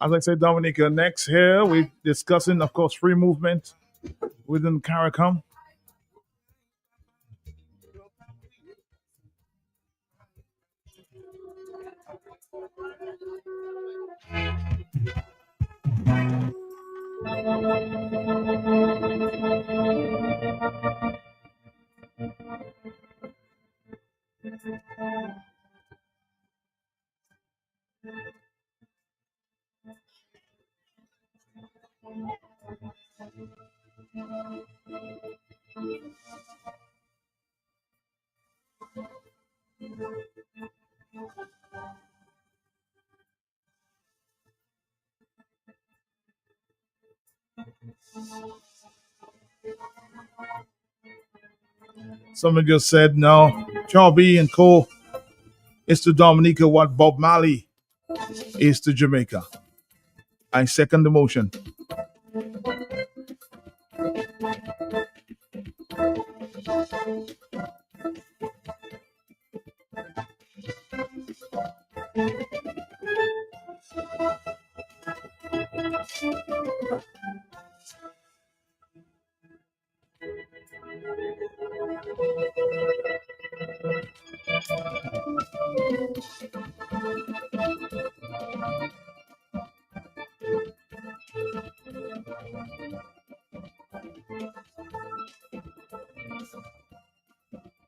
As I said, Dominica, next here we're discussing, of course, free movement within CARICOM. Someone just said, no, Charby and Co. is to Dominica what Bob Marley is to Jamaica. I second the motion.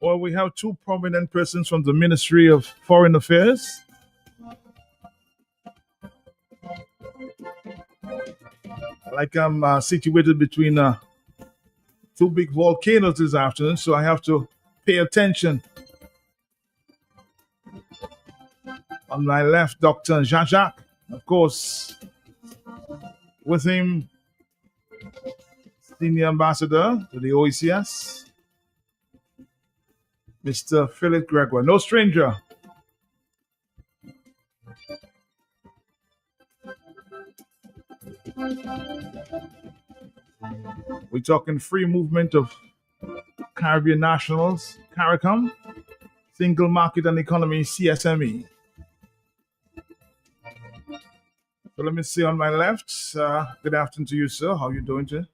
Well, we have two prominent persons from the Ministry of Foreign Affairs. Like I'm situated between two big volcanoes this afternoon, so I have to pay attention. On my left, Dr. Jean-Jacques, of course, with him, Senior Ambassador to the OECS, Mr. Philip Gregoire, no stranger. We're talking free movement of Caribbean nationals, CARICOM, Single Market and Economy, CSME. So let me see on my left. Good afternoon to you, sir. How are you doing today?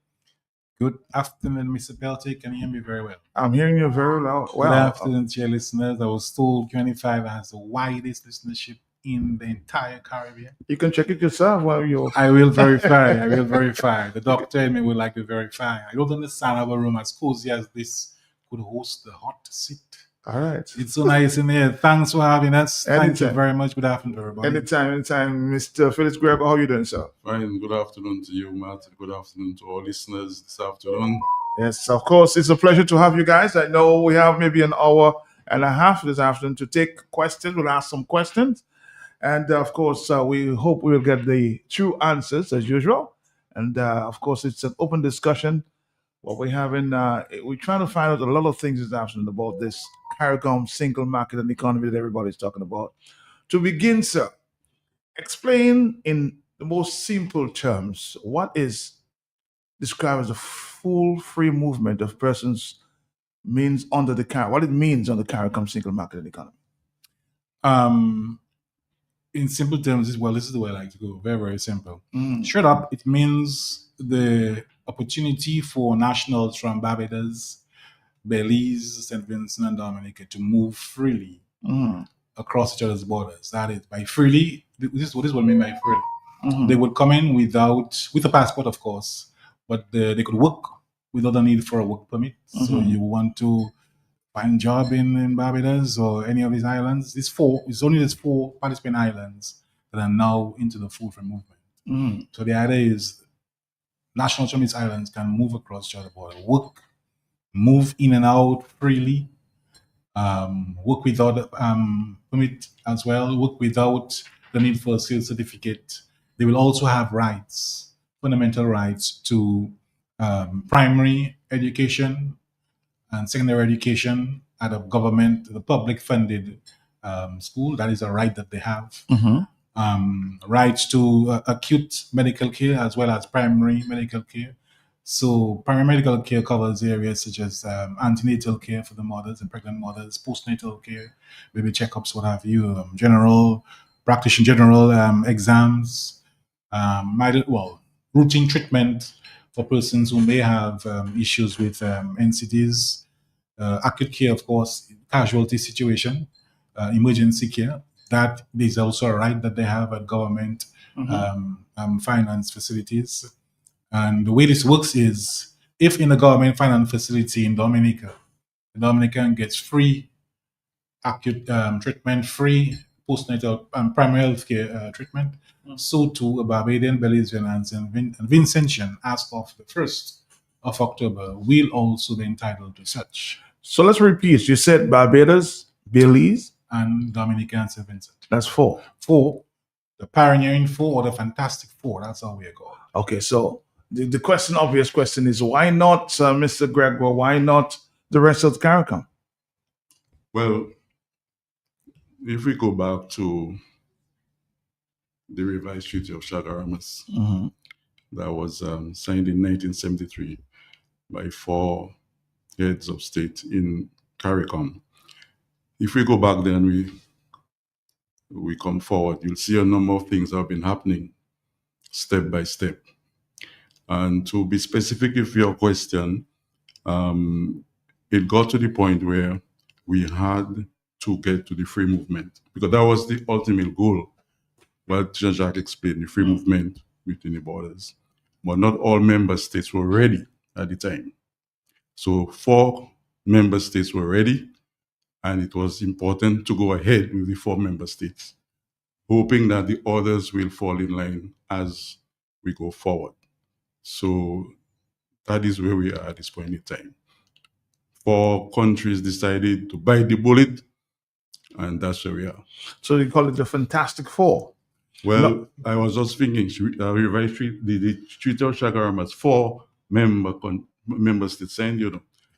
Good afternoon, Mr. Peltick. Can you hear me very well? I'm hearing you very well. Good afternoon to your listeners. I was told 25 has the widest listenership in the entire Caribbean. You can check it yourself while you're... I will verify. I will verify. The doctor and me would like to verify. I don't understand how a room as cozy as this could host the hot seat. All right. It's so nice in here. Thanks for having us. Anytime. Thank you very much. Good afternoon, everybody. Anytime. Mr. Phillips Gregoire, how are you doing, sir? Fine. Good afternoon to you, Matt. Good afternoon to all listeners this afternoon. Yes, of course. It's a pleasure to have you guys. I know we have maybe an hour and a half this afternoon to take questions. We'll ask some questions. And, of course, we hope we will get the true answers as usual. And, of course, it's an open discussion. What we're having, we're trying to find out a lot of things this afternoon about this CARICOM single market and economy that everybody's talking about. To begin, sir, explain in the most simple terms what is described as a full free movement of persons means under the what it means on the CARICOM single market and economy. In simple terms, this is the way I like to go. Very, very simple. Straight up, it means the opportunity for nationals from Barbados, Belize, St. Vincent, and Dominica to move freely across each other's borders. That is, by freely, this is what I mean by freely. They would come in with a passport, of course, but they could work without the need for a work permit. So you want to find a job in Barbados or any of these islands. It's only these four participant islands that are now into the full free movement. So the idea is nationals from these islands can move across each other's border, work, move in and out freely, work without a permit as well, work without the need for a sales certificate. They will also have rights, fundamental rights to primary education and secondary education at a government, the public funded school. That is a right that they have. Rights to acute medical care as well as primary medical care. So paramedical care covers areas such as antenatal care for the mothers and pregnant mothers, postnatal care, baby checkups, what have you, general practitioner general exams, routine treatment for persons who may have issues with NCDs, acute care, of course, casualty situation, emergency care. That is also a right that they have at government finance facilities. And the way this works is if in a government finance facility in Dominica, the Dominican gets free acute treatment, free postnatal primary health care treatment, so too a Barbadian, Belizean, and Vincentian, as of the 1st of October, will also be entitled to such. So let's repeat. You said Barbados, Belize, and Dominica and St. Vincent. That's four. Four, the pioneering four or the fantastic four. That's how we are called. Okay, so the question, obvious question is why not, Mr. Gregor? Why not the rest of the CARICOM? Well, if we go back to the revised Treaty of Chaguaramas, that was signed in 1973 by 4 heads of state in CARICOM. If we go back then, we come forward, you'll see a number of things have been happening step by step. And to be specific with your question, it got to the point where we had to get to the free movement, because that was the ultimate goal. But Jean-Jacques explained, the free movement between the borders. But not all member states were ready at the time. So 4 member states were ready, and it was important to go ahead with the 4 member states, hoping that the others will fall in line as we go forward. So that is where we are at this point in time. 4 countries decided to bite the bullet, and that's where we are. So you call it the Fantastic Four? Well, I was just thinking, the Treaty of Chaguaramas, 4 member states signed,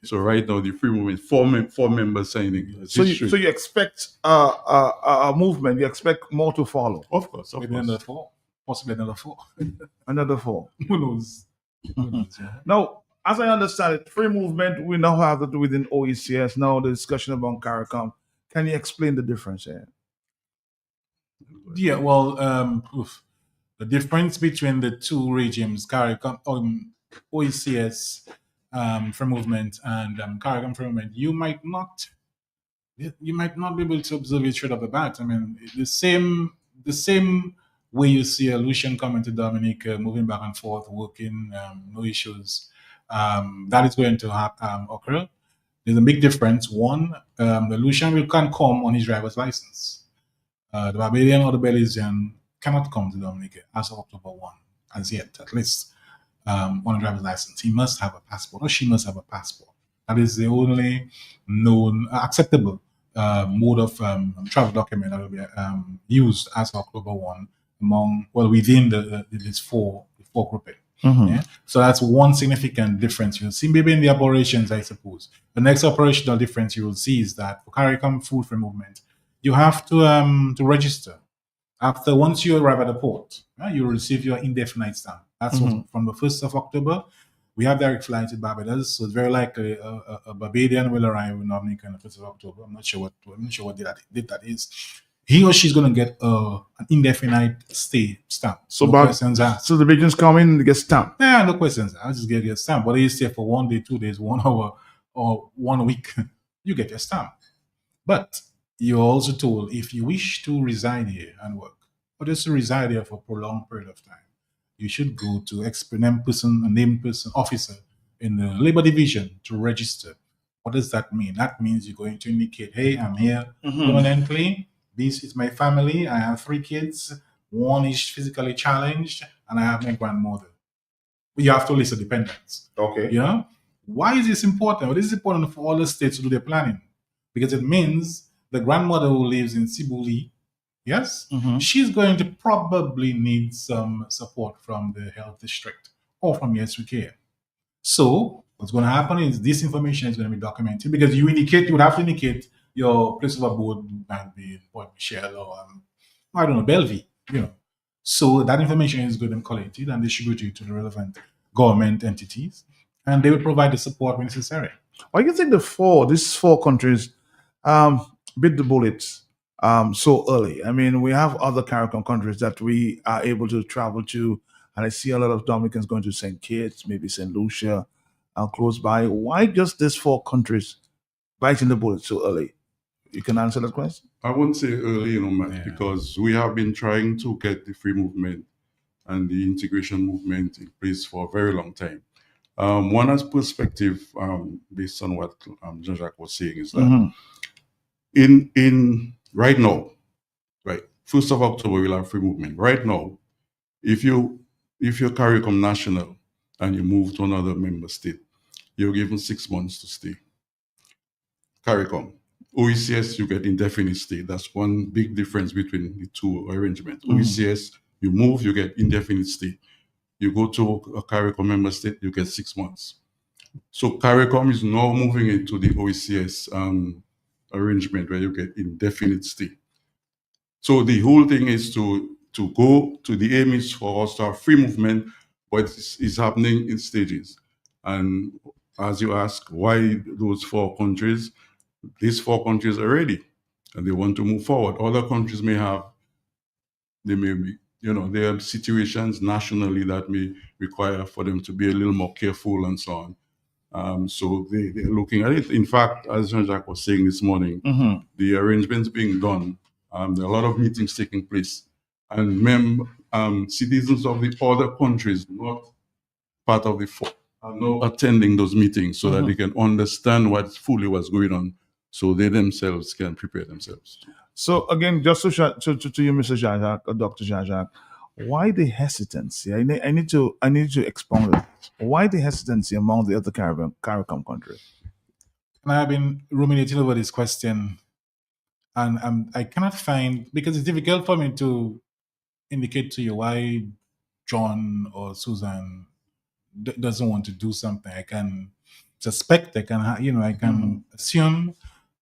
So right now, the free movement, 4 members signing. So you expect a movement, you expect more to follow? Of course. Maybe another 4, possibly another 4. Another 4. Who knows? Now, as I understand it, free movement, we now have that within OECS. Now the discussion about CARICOM. Can you explain the difference here? Yeah, well, the difference between the 2 regimes, CARICOM, OECS free movement and CARICOM free movement, you might not be able to observe it straight off the bat. I mean, the same way you see a Lucian coming to Dominica, moving back and forth, working, no issues, that is going to occur. There's a big difference. One, the Lucian can come on his driver's license. The Barbadian or the Belizean cannot come to Dominica as of October 1, as yet, at least on a driver's license. He must have a passport, or she must have a passport. That is the only known acceptable mode of travel document that will be used as of October 1 within this four grouping. Yeah? So that's one significant difference you'll see maybe in the operations, I suppose. The next operational difference you will see is that for CARICOM food free movement, you have to register. Once you arrive at the port, you will receive your indefinite stamp. That's what, from the 1st of October, we have direct flights to Barbados, so it's very likely a Barbadian will arrive in Dominica on the 1st of October. I'm not sure what date that is. He or she's going to get an indefinite stay stamp. So, no questions asked. So the Bajans come in and get stamped? Yeah, no questions. I'll just get your stamp. Whether you stay for 1 day, 2 days, 1 hour, or 1 week, you get your stamp. But you're also told if you wish to reside here and work, or just to reside here for a prolonged period of time, you should go to a named person, officer in the labor division to register. What does that mean? That means you're going to indicate, hey, I'm here permanently. This is my family. I have 3 kids. 1 is physically challenged, and I have my grandmother. You have to list the dependents. Okay. Yeah. Why is this important? Well, this is important for all the states to do their planning, because it means the grandmother who lives in Sibuli, yes, she's going to probably need some support from the health district or from Yes Care. So what's going to happen is this information is going to be documented, because you would have to indicate your place of abode, might be Port Michelle or I don't know, Bellevue, So that information is going to be collected and distributed to the relevant government entities, and they will provide the support when necessary. Why do you think these four countries bit the bullets so early? I mean, we have other Caribbean countries that we are able to travel to, and I see a lot of Dominicans going to St. Kitts, maybe St. Lucia, close by. Why just these four countries biting the bullet so early? You can answer that question. I won't say early, Matt, because we have been trying to get the free movement and the integration movement in place for a very long time. One as perspective, based on what Jean-Jacques was saying, is that in right now, right, 1st of October we'll have free movement. Right now, if you CARICOM national and you move to another member state, you're given 6 months to stay. CARICOM. OECS, you get indefinite stay. That's one big difference between the two arrangements. OECS, you move, you get indefinite stay. You go to a CARICOM member state, you get 6 months. So CARICOM is now moving into the OECS arrangement where you get indefinite stay. So the whole thing is to go to the aim is for us to have free movement, but it's happening in stages. And as you ask, why those four countries? These four countries are ready and they want to move forward. Other countries may be, there are situations nationally that may require for them to be a little more careful and so on. So they're looking at it. In fact, as Jean-Jacques was saying this morning, the arrangements being done, there are a lot of meetings taking place. And citizens of the other countries, not part of the four, are now attending those meetings so that they can understand what's going on, so they themselves can prepare themselves. So again, just to you, Mr. Jean-Jacques, or Dr. Jean-Jacques, why the hesitancy? I need to expound it. Why the hesitancy among the other CARICOM countries? And I've been ruminating over this question, and I cannot find, because it's difficult for me to indicate to you why John or Susan doesn't want to do something. I can suspect, I can assume.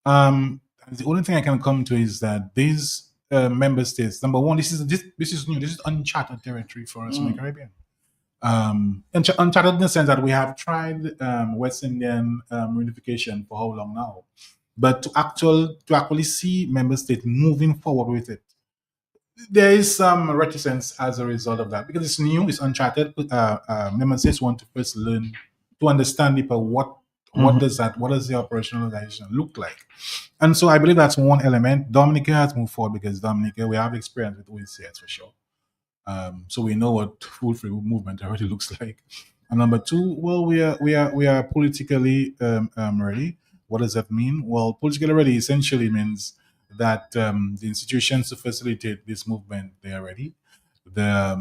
The only thing I can come to is that these member states, number one, this is new. This is uncharted territory for us in the Caribbean. Uncharted in the sense that we have tried West Indian reunification for how long now, but to actually see member states moving forward with it, there is some reticence as a result of that, because it's new, it's uncharted. Member states want to first learn to understand deeper what does the operationalization look like. And so I believe that's one element. Dominica has moved forward because Dominica, we have experience with OECS for sure. So we know what full free movement already looks like. And number two, well, we are politically ready. What does that mean? Well, politically ready essentially means that the institutions to facilitate this movement, they are ready. The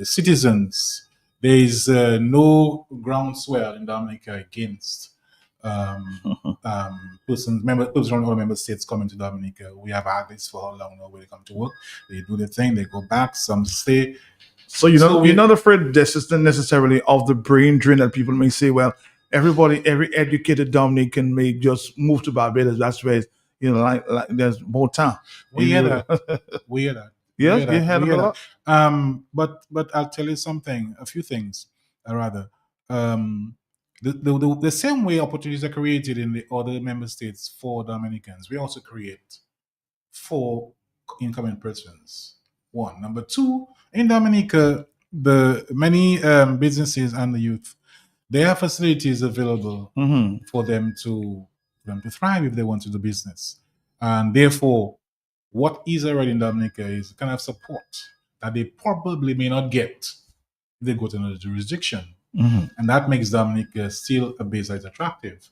citizens, there is no groundswell in Dominica against persons from all member states coming to Dominica. We have had this for how long now? Where they come to work, they do their thing, they go back, some stay. So you're not afraid this is necessarily of the brain drain that people may say, well, every educated Dominican may just move to Barbados. That's where like there's more time. We hear that. We hear that. Yes, you hear that a lot. But I'll tell you something. A few things, rather. The same way opportunities are created in the other member states for Dominicans, we also create for incoming persons. One. Number two, in Dominica, the many businesses and the youth, they have facilities available for them to thrive if they want to do business. And therefore, what is already in Dominica is the kind of support that they probably may not get if they go to another jurisdiction. And that makes Dominica still a base that is attractive.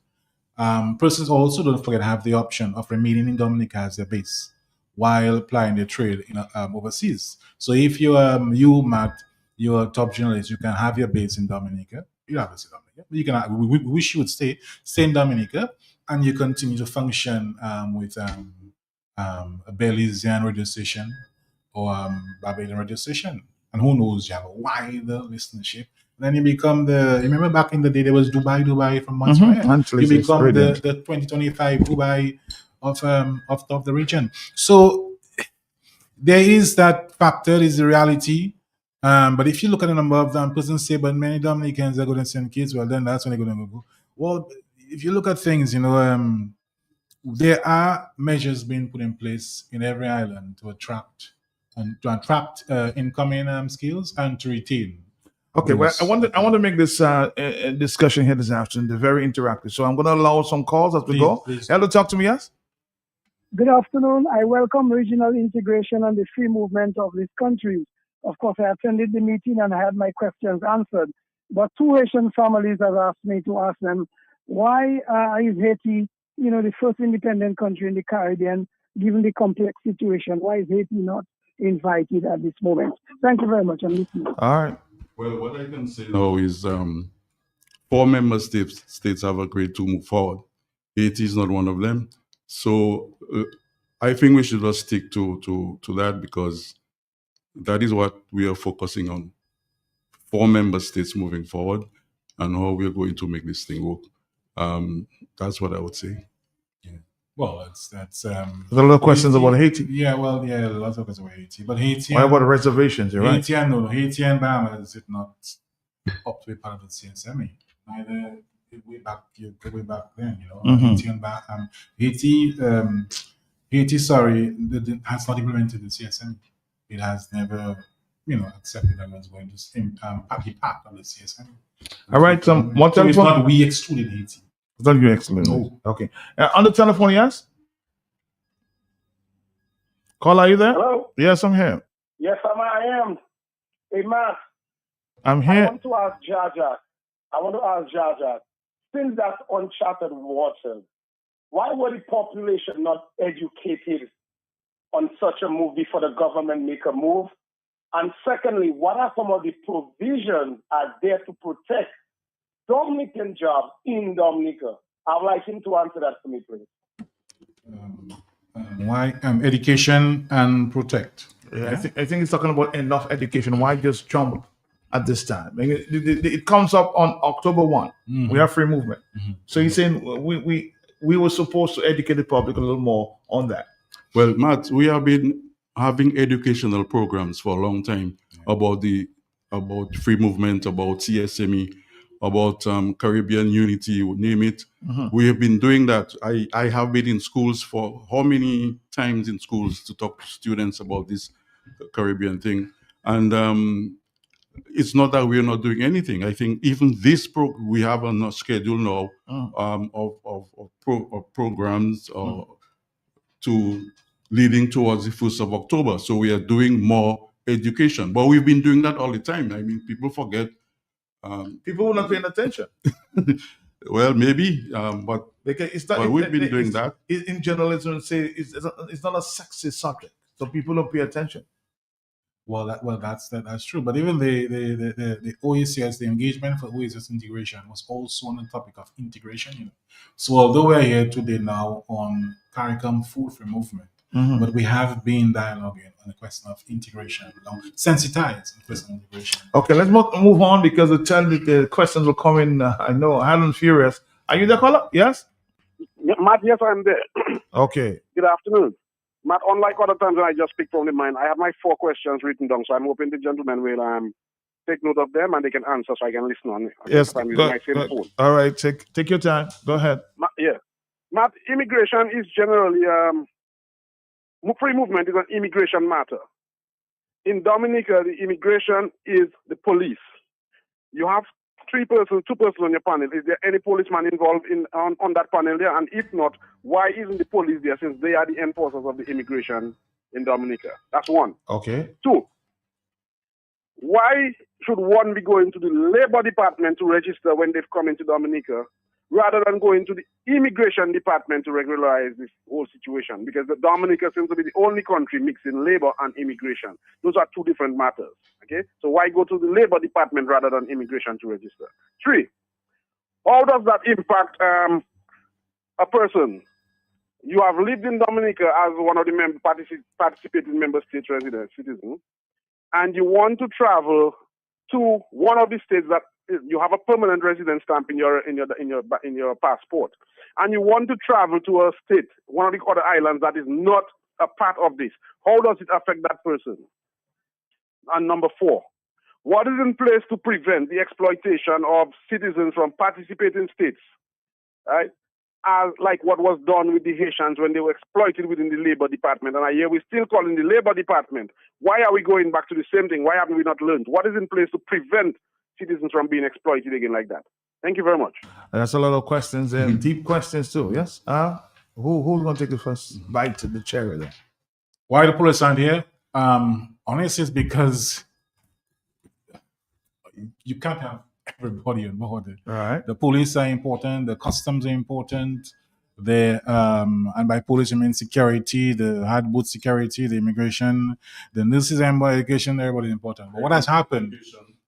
Persons also, don't forget, have the option of remaining in Dominica as their base while applying their trade overseas. So if you, Matt, you're a top journalist, you can have your base in Dominica. You have to stay in Dominica. You can. We wish you would stay in Dominica, and you continue to function with a Belizean radio station or Barbadian radio station. And who knows, you have a wider listenership. Then you become remember back in the day, there was Dubai from Montreal. You become the 2025 Dubai of the region. So there is that factor, is the reality. But if you look at the number of persons say, but many Dominicans are going to send kids, well, then that's when they're going to go. Well, if you look at things, there are measures being put in place in every island to attract incoming skills and to retain. Okay, well, I want to make this discussion here this afternoon very interactive. So I'm going to allow some calls as we go. Please. Hello, talk to me, yes? Good afternoon. I welcome regional integration and the free movement of this country. Of course, I attended the meeting and I had my questions answered. But two Haitian families have asked me to ask them, why is Haiti, the first independent country in the Caribbean, given the complex situation? Why is Haiti not invited at this moment? Thank you very much. I'm listening. All right. Well, what I can say now is 4 member states have agreed to move forward. Haiti is not one of them. So I think we should just stick to that, because that is what we are focusing on. 4 member states moving forward and how we're going to make this thing work. That's what I would say. Yeah. Well, that's There's a lot of questions about Haiti. Yeah, well, yeah, lots of questions about Haiti. But Haiti. Why about the reservations? You're Haiti right. Haiti and Bahamas is not up to a part of the CSME. Neither way back then, Haiti and Bahamas. Haiti, sorry, has not implemented the CSME. It has never, accepted that it's going to be part of the CSME. All right. One So it's telephone. not we excluded Haiti. It's not you excellent. No. Okay. On the telephone, yes? Call, are you there? Hello? Yes, I'm here. Yes, I am. Hey, Matt, I'm I here. want to ask Jaja, since that's uncharted waters, why were the population not educated on such a move before the government make a move? And secondly, what are some of the provisions are there to protect Dominican jobs in Dominica? I'd like him to answer that for me, please. Why education and protect? Yeah. I think it's talking about enough education. Why just jump at this time? I mean, it comes up on October 1. We have free movement. So he's saying we were supposed to educate the public a little more on that. Well, Matt, we have been having educational programs for a long time about free movement, about CSME, about Caribbean unity, name it. We have been doing that. I have been in schools for how many times in schools to talk to students about this Caribbean thing. And it's not that we're not doing anything. I think even this we have on a schedule now of programs to leading towards the 1st of October. So we are doing more education, but we've been doing that all the time. I mean, people forget. People were not paying attention. Well, maybe, but we've been doing that. In journalism, say it's not a sexy subject, so people don't pay attention. Well, that's true. But even the OACS, the engagement for OACS integration was also on the topic of integration. So although we're here today now on CARICOM full free movement, but we have been dialoguing on the question of integration, sensitized on the question of integration. Okay, let's move on, because the questions will come in. I know, hard and furious. Are you there, caller? Yes? Yeah, Matt, yes, I'm there. Okay. Good afternoon. Matt, unlike other times when I just speak from the mind, I have my 4 questions written down, so I'm hoping the gentlemen will take note of them and they can answer so I can listen on it. Yes. I'm using my same phone. All right, take your time. Go ahead. Matt, immigration is generally, free movement is an immigration matter. In Dominica, the immigration is the police. You have 2 persons on your panel. Is there any policeman involved on that panel there? And if not, why isn't the police there, since they are the enforcers of the immigration in Dominica? That's 1. Okay. 2, why should one be going to the Labor Department to register when they've come into Dominica, rather than going to the Immigration Department to regularize this whole situation? Because the Dominica seems to be the only country mixing labor and immigration. Those are 2 different matters. Okay, so why go to the Labor Department rather than immigration to register? 3, how does that impact a person? You have lived in Dominica as one of the participating member state citizens, and you want to travel to one of the states that you have a permanent residence stamp in your passport, and you want to travel to a state, one of the other islands that is not a part of this. How does it affect that person? And number 4, What is in place to prevent the exploitation of citizens from participating states, right? As like what was done with the Haitians when they were exploited within the Labor Department. And I hear we're still calling the Labor Department. Why are we going back to the same thing? Why haven't we not learned? What is in place to prevent citizens from being exploited again like that? Thank you very much. That's a lot of questions and deep questions too. Yes. Who's going to take the first bite to the cherry there? Why the police aren't here? Honestly, it's because you can't have everybody on board. All right. The police are important. The customs are important. And by police I mean security, the hard boot security, the immigration, the nurses and education. Everybody is important. But what has happened?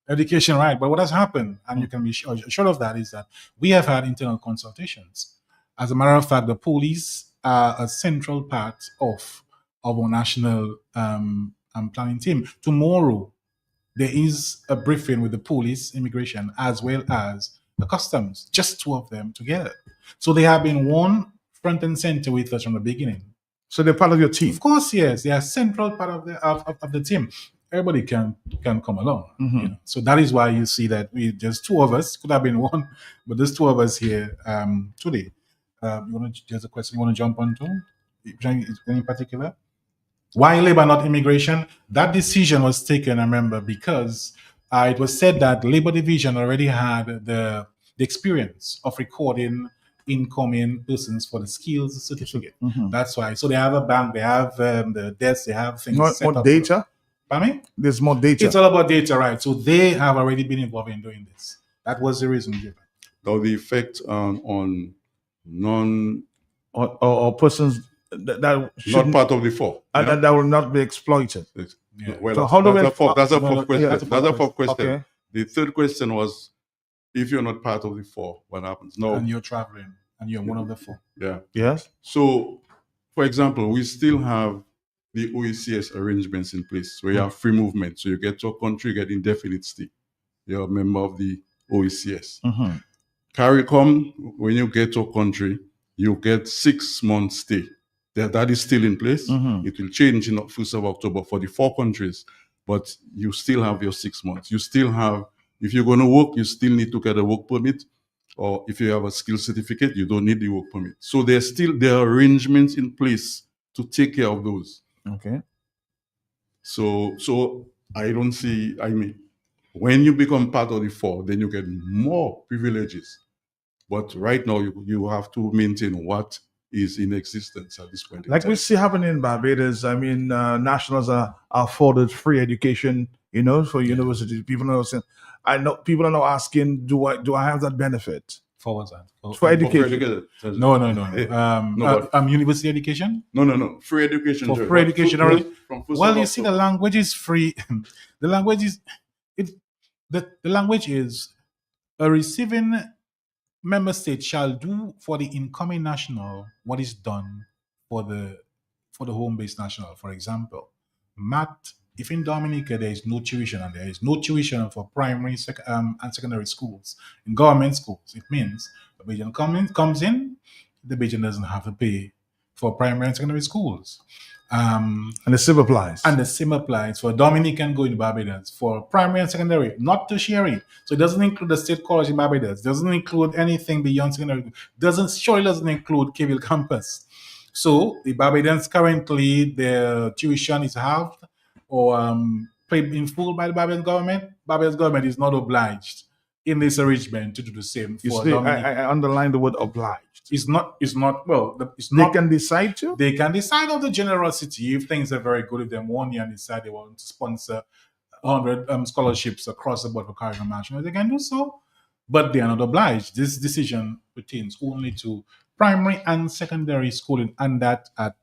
Education, right? But what has happened, and you can be sure of that, is that we have had internal consultations. As a matter of fact, the police are a central part of our national planning team. Tomorrow, there is a briefing with the police, immigration, as well as the customs, just two of them together. So they have been one front and center with us from the beginning. So they're part of your team? Of course, yes. They are central part of the team. Everybody can come along. Mm-hmm. You know? So that is why you see that there's two of us. Could have been one, but there's two of us here today. There's a question you want to jump onto? In particular? Why labor, not immigration? That decision was taken, I remember, because it was said that Labor Division already had the experience of recording incoming persons for the skills certificate. Mm-hmm. That's why. So they have a bank, they have the desks, they have things set more up. Data? Pardon me? There's more data. It's all about data, right? So they have already been involved in doing this. That was the reason given. Now the effect on non or persons that not part of the four, that will not be exploited. Yeah. Well, So how do we- that's a fourth question. yeah, That's a fourth question. Okay. The third question was, if you're not part of the four, what happens? No. And you're traveling, and you're one of the four. Yeah. Yes. So, for example, we still have the OECS arrangements in place where you have free movement. So you get to a country, you get indefinite stay. You're a member of the OECS. Mm-hmm. CARICOM, when you get to a country, you get 6 months stay. That is still in place. Mm-hmm. It will change in the 1st of October for the 4 countries, but you still have your 6 months. You still have, if you're going to work, you still need to get a work permit, or if you have a skill certificate, you don't need the work permit. So there are arrangements in place to take care of those. Okay. So I don't see, when you become part of the four, then you get more privileges. But right now, you have to maintain what is in existence at this point in Like time. we see happening in Barbados, nationals are afforded free education, for universities. People are saying, I know people are now asking, do I have that benefit? For what's that? For education. No. University education? No. Free education. For free education. Well, you see, the the language is free. The language is the language is a receiving member state shall do for the incoming national what is done for the home-based national. For example, math. If in Dominica there is no tuition, and there is no tuition for primary and secondary schools, in government schools, it means the Bajan comes in, the Bajan doesn't have to pay for primary and secondary schools. And the same applies. And the same applies for Dominican going to Barbados for primary and secondary, not tertiary. So it doesn't include the state college in Barbados, doesn't include anything beyond secondary, surely doesn't include Cable campus. So the Barbadians currently, their tuition is halved or paid in full by the Barbadian government. Barbadian government is not obliged in this arrangement to do the same for Dominican. I underline the word obliged. It's not. They can decide to? They can decide on the generosity if things are very good. If they want you and decide they want to sponsor 100 scholarships across the board for Caribbean nationals, they can do so. But they are not obliged. This decision pertains only to primary and secondary schooling, and that at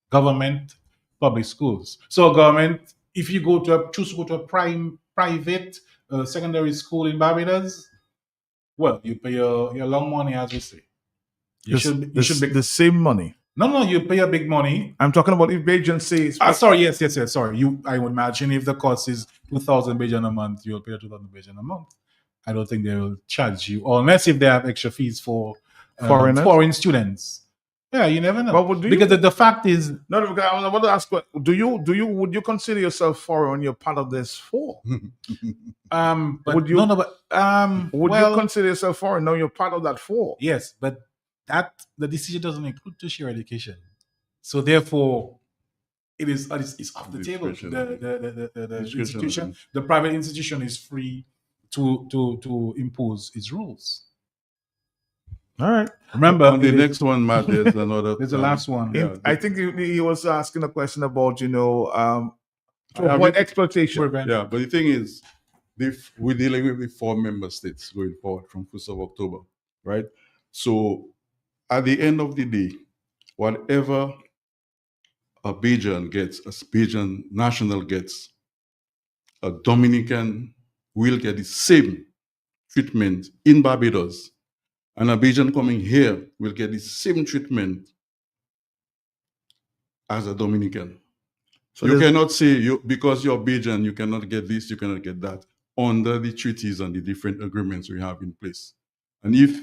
government public schools. So government, if you choose to go to a private secondary school in Barbados, well, you pay your long money, as we say. You should be the same money. No, you pay a big money. I'm talking about if Bajan says. Sorry, yes. Sorry, I would imagine if the cost is 2,000 Bajan a month, you'll pay 2,000 Bajan a month. I don't think they will charge you, unless if they have extra fees for foreign students. Yeah, you never know. But would because the fact is, no, because I was about to ask, would you consider yourself foreign when you're part of this four? but Would you- no, no, but Would well, you consider yourself foreign? No, you're part of that four. yes, but that the decision doesn't include tertiary education, so therefore it is it's off the table. The institution, the private institution, is free to impose its rules. All right. Remember, on the next one, Matt, there's another. there's the last one. Yeah, I think he was asking a question about to avoid exploitation. yeah, but the thing is, we're dealing with the 4 member states going forward from 1st of October, right? So at the end of the day, whatever a Bajan gets, a Bajan national gets, a Dominican will get the same treatment in Barbados, and a Bajan coming here will get the same treatment as a Dominican. So you cannot say because you're Bajan, you cannot get this, you cannot get that under the treaties and the different agreements we have in place. And if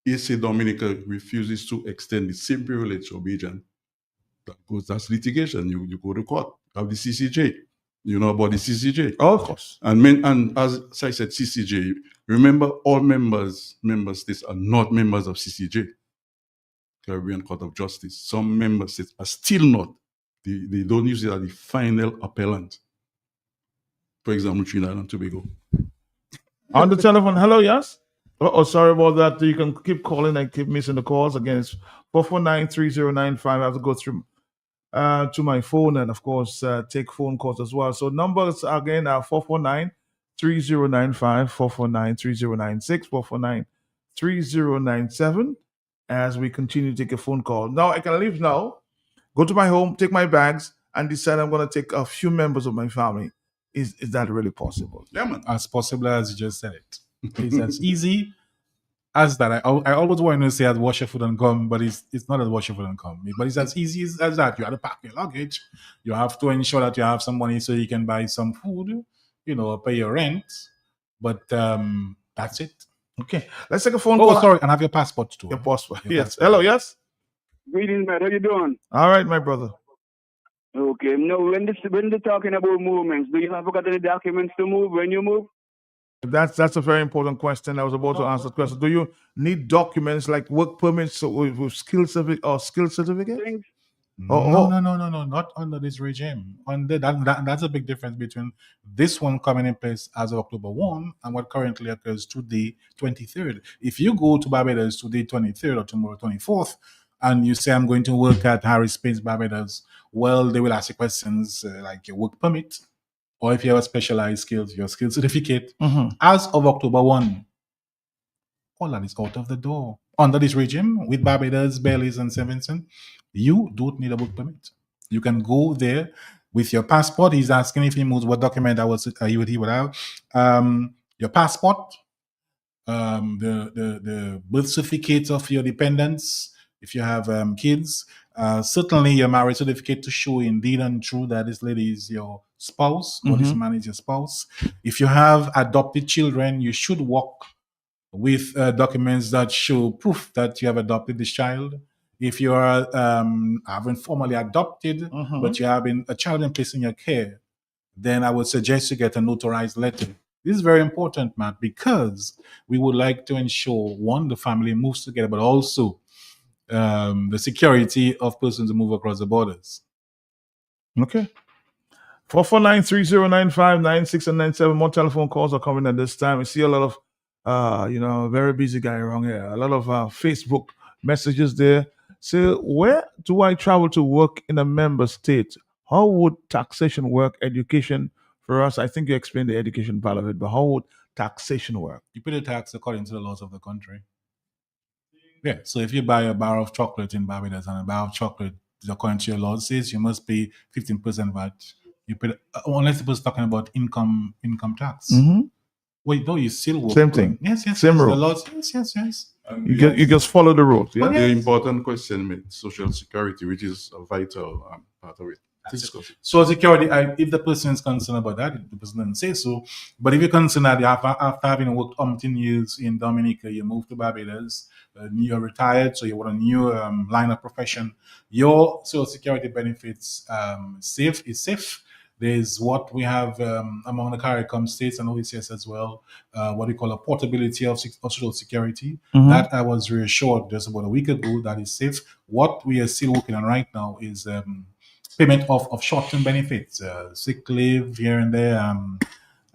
ESA Dominica refuses to extend the same privilege to Bajan, that's litigation. You go to court. You have the CCJ. You know about the CCJ. Oh, of course. And as I said, CCJ, remember all member states are not members of CCJ, Caribbean Court of Justice. Some member states are still not. They don't use it as the final appellant. For example, Trinidad and Tobago. On the telephone, hello, yes? Oh, sorry about that. You can keep calling and keep missing the calls. Again, it's 449-3095. I have to go through to my phone and, of course, take phone calls as well. So numbers, again, are 449-3095, 449-3096, 449-3097, as we continue to take a phone call. Now, I can leave now, go to my home, take my bags, and decide I'm going to take a few members of my family. Is that really possible? Yeah, man. As possible as you just said it. It's as easy as that. I always want to say as wash your food and come, but it's not as wash your food and come. But it's as easy as that. You have to pack your luggage. You have to ensure that you have some money so you can buy some food, pay your rent. But that's it. Okay. Let's take a phone call. Oh, sorry, and have your passport too. Your passport. Your Yes. passport. Hello, yes? Greetings, man. How you doing? All right, my brother. Okay. No, when they're talking about movements, do you have got any documents to move when you move? That's a very important question. I was about to answer the question. Do you need documents like work permits with skill certificate? Things? No, not under this regime. That's a big difference between this one coming in place as of October 1 and what currently occurs today, 23rd. If you go to Barbados today, 23rd, or tomorrow, 24th, and you say, I'm going to work at Harris Space Barbados, well, they will ask you questions like your work permit, or if you have a specialized skills, your skill certificate. As of October 1, all that is out of the door. Under this regime, with Barbados, Belize, and St. Vincent, you don't need a work permit. You can go there with your passport. He's asking if he moves what document he would have. Your passport, the birth certificate of your dependents, if you have kids, certainly your marriage certificate to show indeed and true that this lady is your spouse or this man is your spouse. If you have adopted children, you should walk with documents that show proof that you have adopted this child. If you are haven't formally adopted, but you have a child in place in your care, then I would suggest you get a notarized letter. This is very important, Matt, because we would like to ensure, one, the family moves together, but also the security of persons who move across the borders. Okay. 449-3095-96 and 97. More telephone calls are coming at this time. We see a lot of, very busy guy around here. A lot of Facebook messages there. So, where do I travel to work in a member state? How would taxation work? Education for us? I think you explained the education part of it, but how would taxation work? You pay the tax according to the laws of the country. Yeah, so if you buy a bar of chocolate in Barbados and a bar of chocolate, according to your laws, says you must pay 15% VAT. You pay, unless the person's talking about income tax. Wait, no, you still work. Same thing. Yes. Same The rule. laws. Yes. You just follow the rules. Yeah. The important question, mate, Social Security, which is a vital part of it. So security, if the person is concerned about that, the person doesn't say so. But if you're concerned that after having worked 10 years in Dominica, you move to Barbados, you're retired, so you want a new line of profession, your social security benefits is safe. There's what we have among the CARICOM states and OECS as well, what we call a portability of social security. That I was reassured just about a week ago that is safe. What we are still working on right now is payment of short-term benefits, sick leave here and there.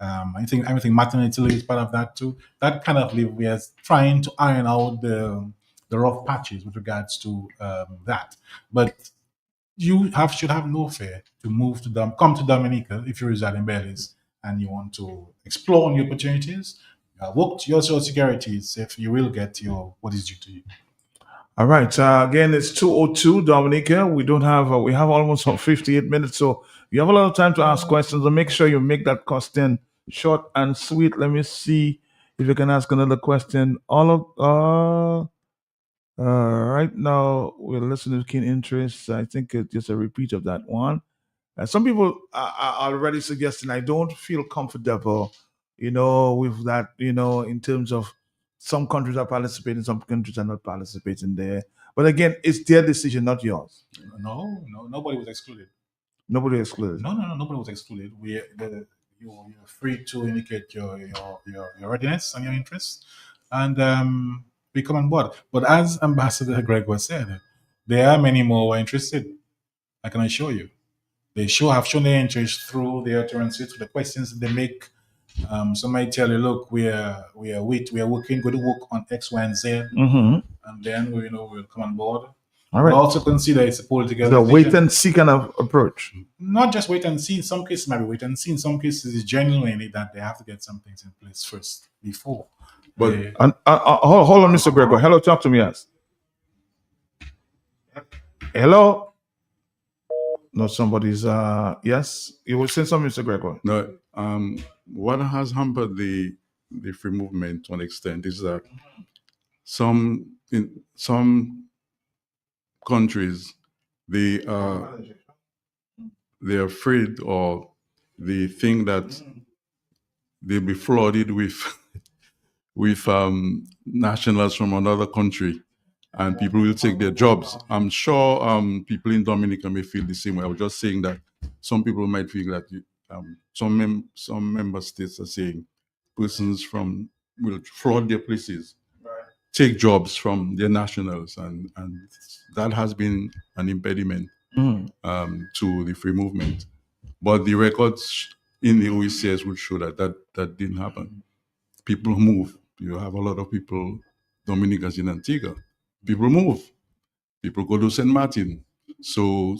I think maternity leave is part of that too. That kind of leave, we are trying to iron out the rough patches with regards to that. But you should have no fear to move to come to Dominica if you reside in Belize and you want to explore new opportunities. Work your social security is safe. You will get your what is due to you. All right. Again, it's 2:02, Dominica. We don't have, we have almost 58 minutes. So you have a lot of time to ask questions. So make sure you make that question short and sweet. Let me see if you can ask another question. Right now, we're listening to keen interest. I think it's just a repeat of that one. Some people are already suggesting I don't feel comfortable, with that, in terms of some countries are participating, some countries are not participating there. But again, it's their decision, not yours. No, nobody was excluded. Nobody excluded. No, nobody was excluded. You're free to indicate your readiness and your interest, and we come on board. But as Ambassador Gregor said, there are many more who are interested. I can assure you. They have shown their interest through their utterances, through the questions that they make. Some might tell you, look, we are working, going to work on X, Y, and Z, Mm-hmm. and then we'll come on board. All right. But also consider it's a political The decision. wait and see kind of approach. Not just wait and see. In some cases, maybe wait and see. In some cases, it's genuinely that they have to get some things in place first before. But Hold on, Mr. Gregor. Hello, talk to me, yes. Hello. No, somebody's. Yes, you will say something, Mr. Gregor. no, what has hampered the free movement to an extent is that in some countries they're afraid, or they think that they'll be flooded with nationals from another country, and people will take their jobs. I'm sure people in Dominica may feel the same way. I was just saying that some people might feel that some member states are saying persons will flood their places, take jobs from their nationals, and that has been an impediment to the free movement. But the records in the OECS would show that didn't happen. People move. You have a lot of people, Dominicans in Antigua. People move. People go to St. Martin. So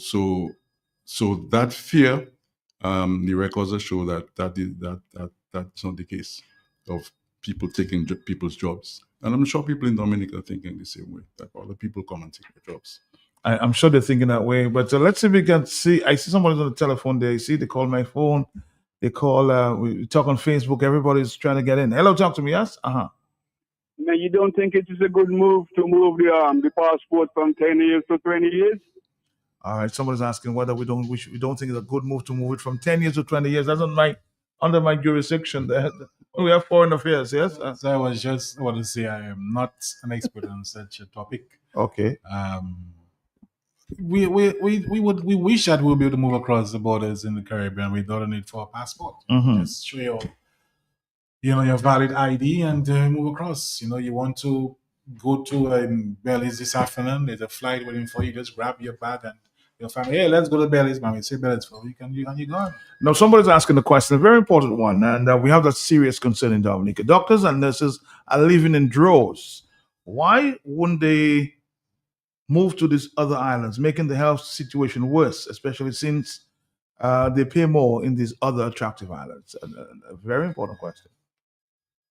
that fear, the records show that's not the case of people taking people's jobs. And I'm sure people in Dominica are thinking the same way, that other people come and take their jobs. I'm sure they're thinking that way. But let's see if we can see. I see somebody's on the telephone there. You see, they call my phone. They call. We talk on Facebook. Everybody's trying to get in. Hello, talk to me. Yes. Now, you don't think it is a good move to move the passport from 10 years to 20 years? All right. Somebody's asking whether we don't think it's a good move to move it from 10 years to 20 years. That's under my jurisdiction. We have foreign affairs. Yes. So I want to say I am not an expert on such a topic. Okay. We wish that we'll be able to move across the borders in the Caribbean without a need for a passport. Mhm. Just show your valid ID and move across. You want to go to Belize this afternoon. There's a flight waiting for you. Just grab your bag and your family. Hey, let's go to Belize, man. We say Belize for a week and you're gone. Now, somebody's asking a question, a very important one, and we have that serious concern in Dominica. Doctors and nurses are living in droves. Why wouldn't they move to these other islands, making the health situation worse, especially since they pay more in these other attractive islands? A very important question.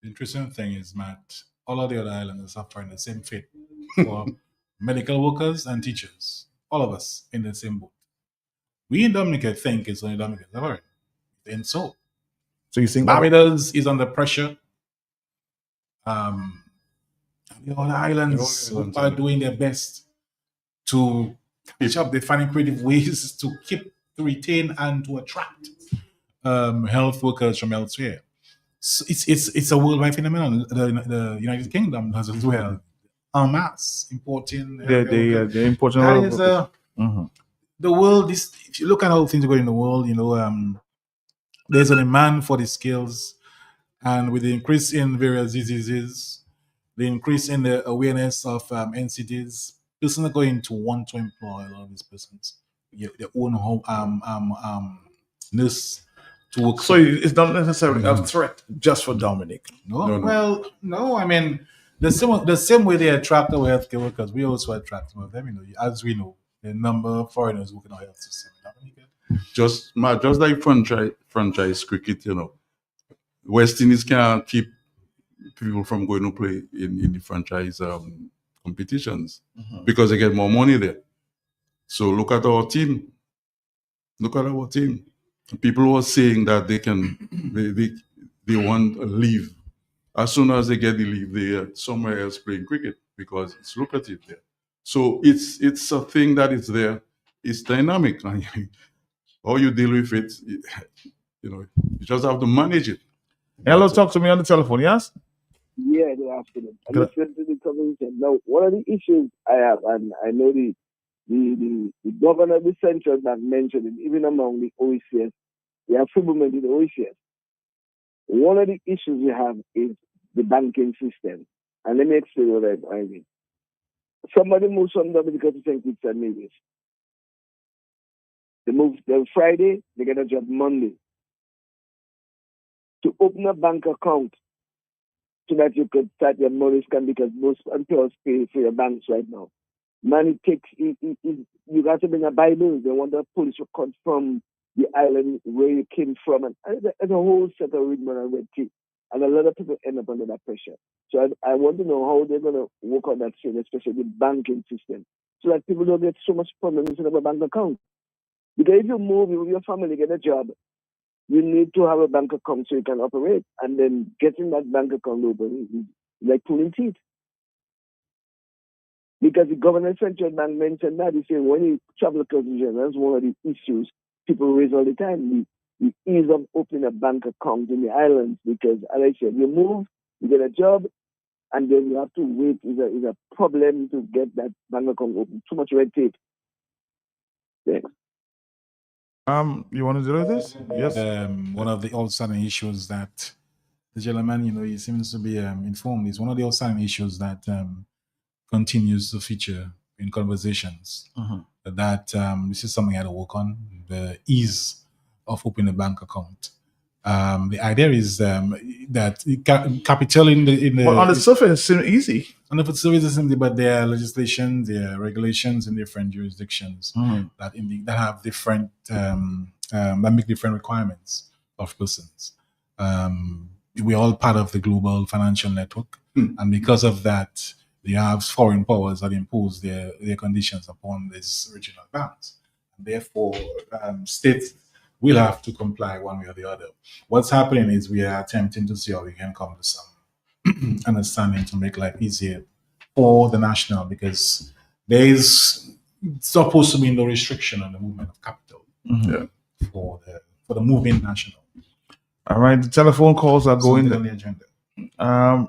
The interesting thing is, Matt, all of the other islands are suffering the same fate for medical workers and teachers. All of us in the same boat. We in Dominica think it's only Dominica. All right. And so you think Barbados is under pressure. The other islands are doing their best to catch up. They're finding creative ways to keep retain and to attract health workers from elsewhere. So it's a worldwide phenomenon. The United Kingdom does as well, en masse importing The important that role. is the world is. If you look at how things are going in the world, there's a demand for the skills, and with the increase in various diseases, the increase in the awareness of NCDs, persons are going to want to employ a lot of these persons, their own home nurse to work. So it's not necessarily a threat just for Dominic. No. Well, no. I mean, the same way they attract our healthcare workers, we also attract some of them. As we know, the number of foreigners working in our health system. Just like franchise cricket, West Indies can't keep people from going to play in the franchise competitions because they get more money there. So look at our team. People were saying that they want a leave. As soon as they get the leave, they are somewhere else playing cricket because it's lucrative there. So it's a thing that is there. It's dynamic. How you deal with it, you just have to manage it. Hello, talk to me on the telephone, yes? Yeah, good afternoon. I'm listening to the conversation. Now, one of the issues I have, and I know the governor of the central bank mentioned it, even among the OECS, we have free movement in the OECS. One of the issues we have is the banking system. And let me explain what I mean. Somebody moves from Dominica to St. Kitts and Nevis. They move them Friday, they get a job Monday. To open a bank account so that you could start your money scan, because most employers pay for your banks right now. Man, it takes, you got to bring a Bible. They want the police record from the island where you came from. And there's a whole set of rigmarole and red tape. And a lot of people end up under that pressure. So I want to know how they're going to work on that thing, especially the banking system, so that people don't get so much problems instead of a bank account. Because if you move with your family, get a job, you need to have a bank account so you can operate. And then getting that bank account open is like pulling teeth. Because the government central bank mentioned that. He said when you travel across the region, that's one of the issues people raise all the time. The ease of opening a bank account in the islands. Because, as I said, you move, you get a job, and then you have to wait. Is a problem to get that bank account open. Too much red tape. Thanks. You want to deal with this? Yes. One of the outstanding issues that the gentleman, he seems to be informed, is one of the outstanding issues that continues to feature in conversations. That this is something I had to work on, the ease of opening a bank account. The idea is that capital in the Well, on the surface, it seems easy. On the surface, it's simply, but there are legislation, there are regulations in different jurisdictions that have different that make different requirements of persons. We're all part of the global financial network, and because of that, you have foreign powers that impose their conditions upon these regional banks. And therefore, states will have to comply one way or the other. What's happening is we are attempting to see how we can come to some understanding to make life easier for the national, because there is supposed to be no restriction on the movement of capital for the moving national. All right, the telephone calls are going on the agenda.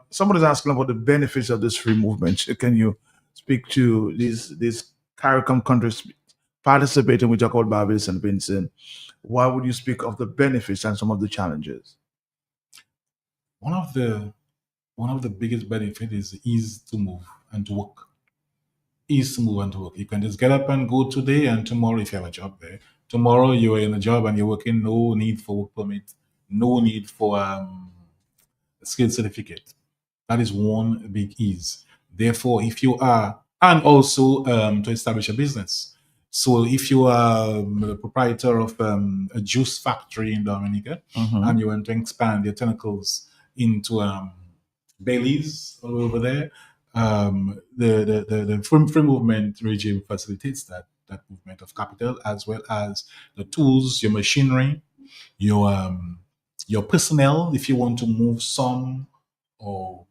Somebody's asking about the benefits of this free movement. Can you speak to these CARICOM countries participating, which are called Barbados and Vincent? Why would you speak of the benefits and some of the challenges? One of the biggest benefits is ease to move and to work. Ease to move and to work. You can just get up and go today, and tomorrow, if you have a job there, tomorrow you're in a job and you're working. No need for work permit. No need for a skill certificate. That is one big ease. Therefore, if you are, and also to establish a business. So if you are the proprietor of a juice factory in Dominica and you want to expand your tentacles into Baileys all over there, the free movement regime facilitates that movement of capital, as well as the tools, your machinery, your personnel. If you want to move some or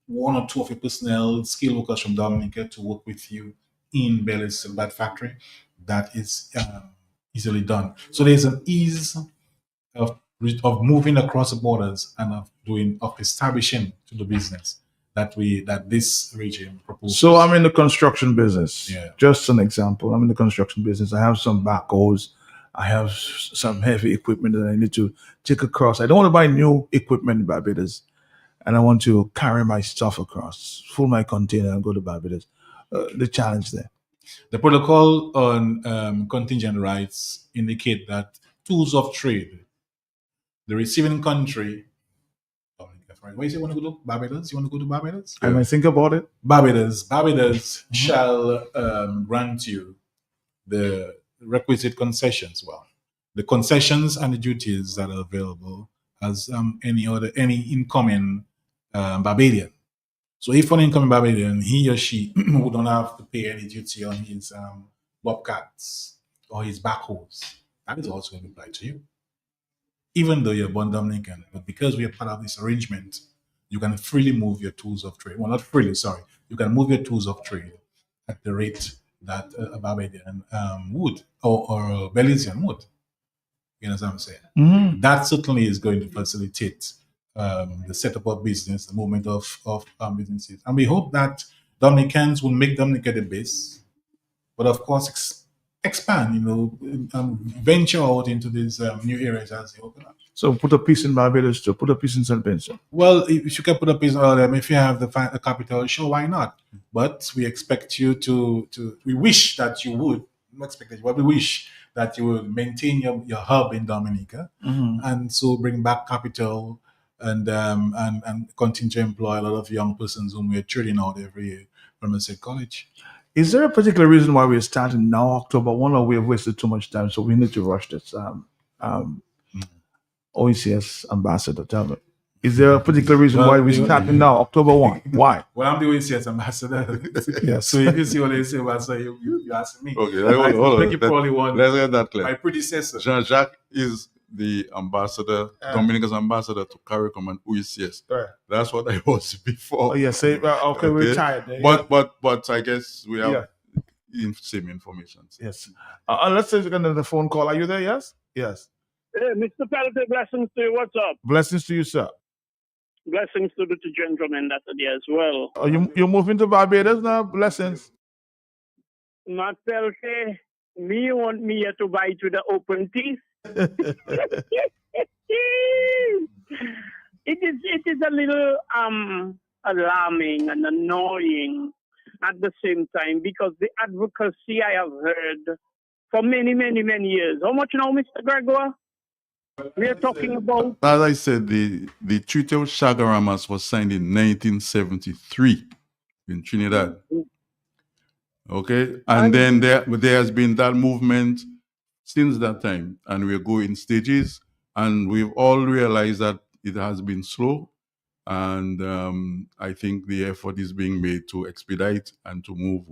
one or two of your personnel, skilled workers from Dominica, to work with you in Baileys Silver factory, that is easily done. So there's an ease of moving across the borders and of establishing to the business that this regime proposes. So I'm in the construction business. Yeah. Just an example. I'm in the construction business. I have some backhoes. I have some heavy equipment that I need to take across. I don't want to buy new equipment in Barbados, and I want to carry my stuff across, fill my container, and go to Barbados. The challenge there. The protocol on contingent rights indicate that tools of trade, the receiving country. Where you say you want to go to Barbados? You want to go to Barbados? I might think about it. Barbados shall grant you the requisite concessions. Well, the concessions and the duties that are available as any incoming Barbadian. So if an incoming Barbadian, he or she would not have to pay any duty on his bobcats or his backhoes, that is also going to apply to you. Even though you're born Dominican, but because we are part of this arrangement, you can freely move your tools of trade. Well, not freely, sorry. You can move your tools of trade at the rate that a Barbadian would, or a Belizean would. You know what I'm saying? Mm-hmm. That certainly is going to facilitate the setup of business, the movement of businesses. And we hope that Dominicans will make Dominica the base, but of course expand, venture out into these new areas as they open up. So put a piece in Barbados too. Put a piece in St. Vincent. Well, if you can put a piece in all of them, if you have the capital, sure, why not? But we expect you we wish that you would, not expect it, but we wish that you would maintain your hub in Dominica, and so bring back capital and continue to employ a lot of young persons whom we're trading out every year from the state college. Is there a particular reason why we're starting now, October 1, or we have wasted too much time, so we need to rush this? OECS ambassador, tell me. Is there a particular reason why we're starting now, October 1? Why? Well, I'm the OECS ambassador. Yes. So if you see what they say, ambassador, you ask me. Okay, I think you probably want let's get that clear. my predecessor. Jean-Jacques is the ambassador, Dominica's ambassador to CARICOM and OECS. Right. That's what I was before. Oh, yes. Okay, we're tired. But I guess we have same information. Yes. Let's say we're going to the phone call. Are you there? Yes? Yes. Hey, Mr. Pelleter, blessings to you. What's up? Blessings to you, sir. Blessings to the two gentlemen that are there as well. You're moving to Barbados now? Blessings. Matt Pelleter, me want me to buy to the open teeth. It is a little alarming and annoying at the same time, because the advocacy I have heard for many, many, many years. How much now, Mr. Gregoire? We are talking about. As I said, the Treaty of Chagaramas was signed in 1973 in Trinidad. Okay, and then there has been that movement since that time, and we're going stages, and we've all realized that it has been slow, and I think the effort is being made to expedite and to move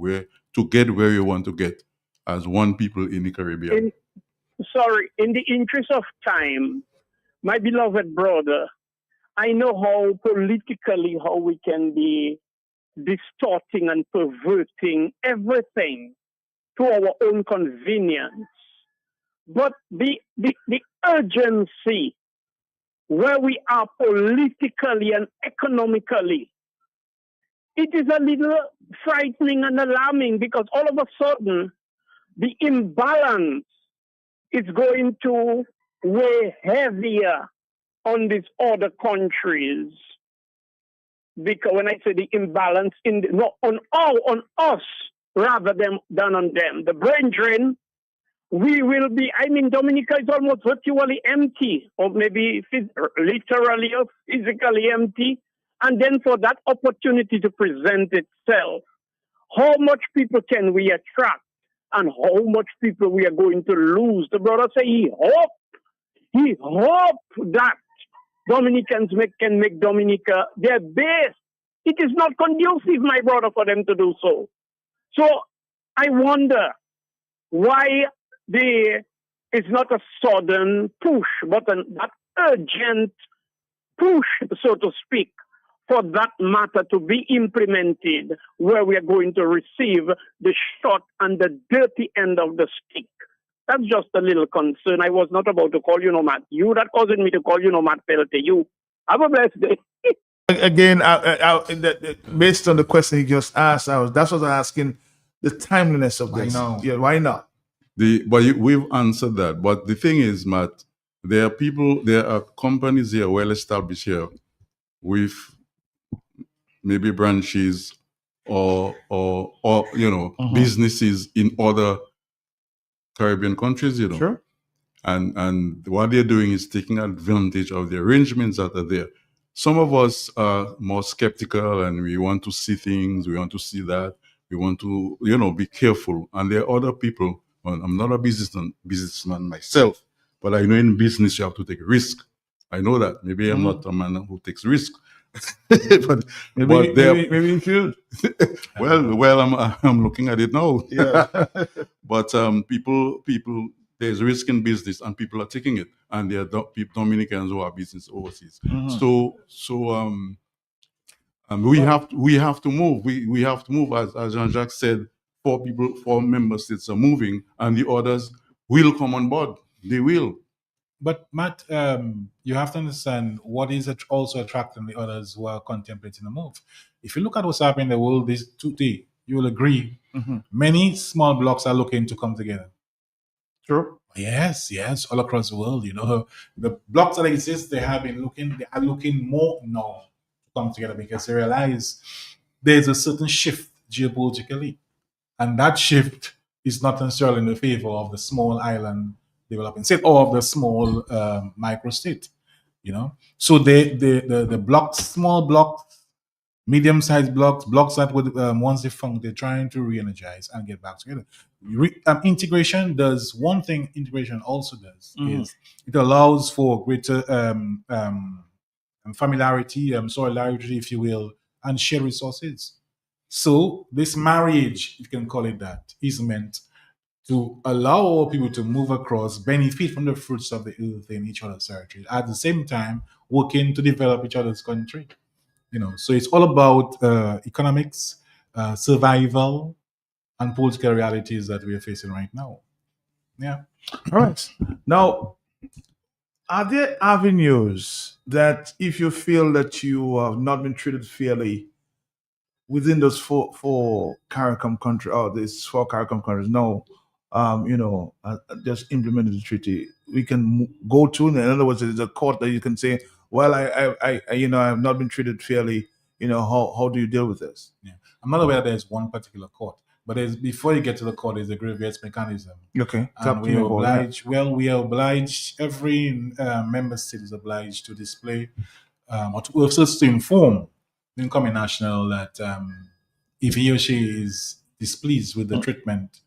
to get where you want to get as one people in the Caribbean. In the interest of time, my beloved brother, I know how politically how we can be distorting and perverting everything to our own convenience. But the urgency where we are politically and economically, it is a little frightening and alarming, because all of a sudden the imbalance is going to weigh heavier on these other countries. Because when I say the imbalance on us rather than on them, the brain drain, we will be. I mean, Dominica is almost virtually empty, or maybe literally or physically empty. And then for that opportunity to present itself, how much people can we attract, and how much people we are going to lose? The brother say he hope that Dominicans can make Dominica their base. It is not conducive, my brother, for them to do so. So I wonder why it's not a sudden push, but that urgent push, so to speak, for that matter to be implemented, where we are going to receive the short and the dirty end of the stick. That's just a little concern. I was not about to call you Matt. You that causing me to call you Matt fell to you. Have a blessed day. Again, based on the question he just asked, that's what I was asking, the timeliness of this. I know. Yeah, why not? We've answered that. But the thing is, Matt, there are companies here well established here with maybe branches or businesses in other Caribbean countries, Sure. And what they're doing is taking advantage of the arrangements that are there. Some of us are more skeptical and we want to see things, we want to see that, we want to, be careful. And there are other people, well, I'm not a businessman myself, but I know in business you have to take a risk. I know that. Maybe I'm not a man who takes risk. but maybe you should. well, I'm looking at it now. Yeah. But people, there's risk in business, and people are taking it, and there are Dominicans who are business overseas. So we have to move. We have to move, as Jean-Jacques said. 4 member states are moving, and the others will come on board. They will. But Matt, you have to understand what is also attracting the others who are contemplating the move. If you look at what's happening in the world today, you will agree many small blocks are looking to come together. Sure. Yes, all across the world. The blocks that exist, they are looking more now to come together because they realize there's a certain shift geopolitically, and that shift is not necessarily in the favor of the small island developing state or of the small microstate. So the blocks, small blocks, medium-sized blocks that would once defunct, they're trying to re-energize and get back together. Integration does one thing. Integration also does is it allows for greater familiarity, solidarity, if you will, and share resources. So this marriage, you can call it that, is meant to allow all people to move across, benefit from the fruits of the earth in each other's territory, at the same time working to develop each other's country. So it's all about economics, survival, and political realities that we are facing right now. Yeah. All right. Now, are there avenues that if you feel that you have not been treated fairly within those four CARICOM countries, or these 4 CARICOM countries, just implemented the treaty, we can go to? In other words, there's a court that you can say, well, I have not been treated fairly. How do you deal with this? Yeah. I'm not aware there's one particular court, but before you get to the court, there's a grievance mechanism. Okay. And we are obliged, every member state is obliged to display or to inform the incoming national that if he or she is displeased with the treatment,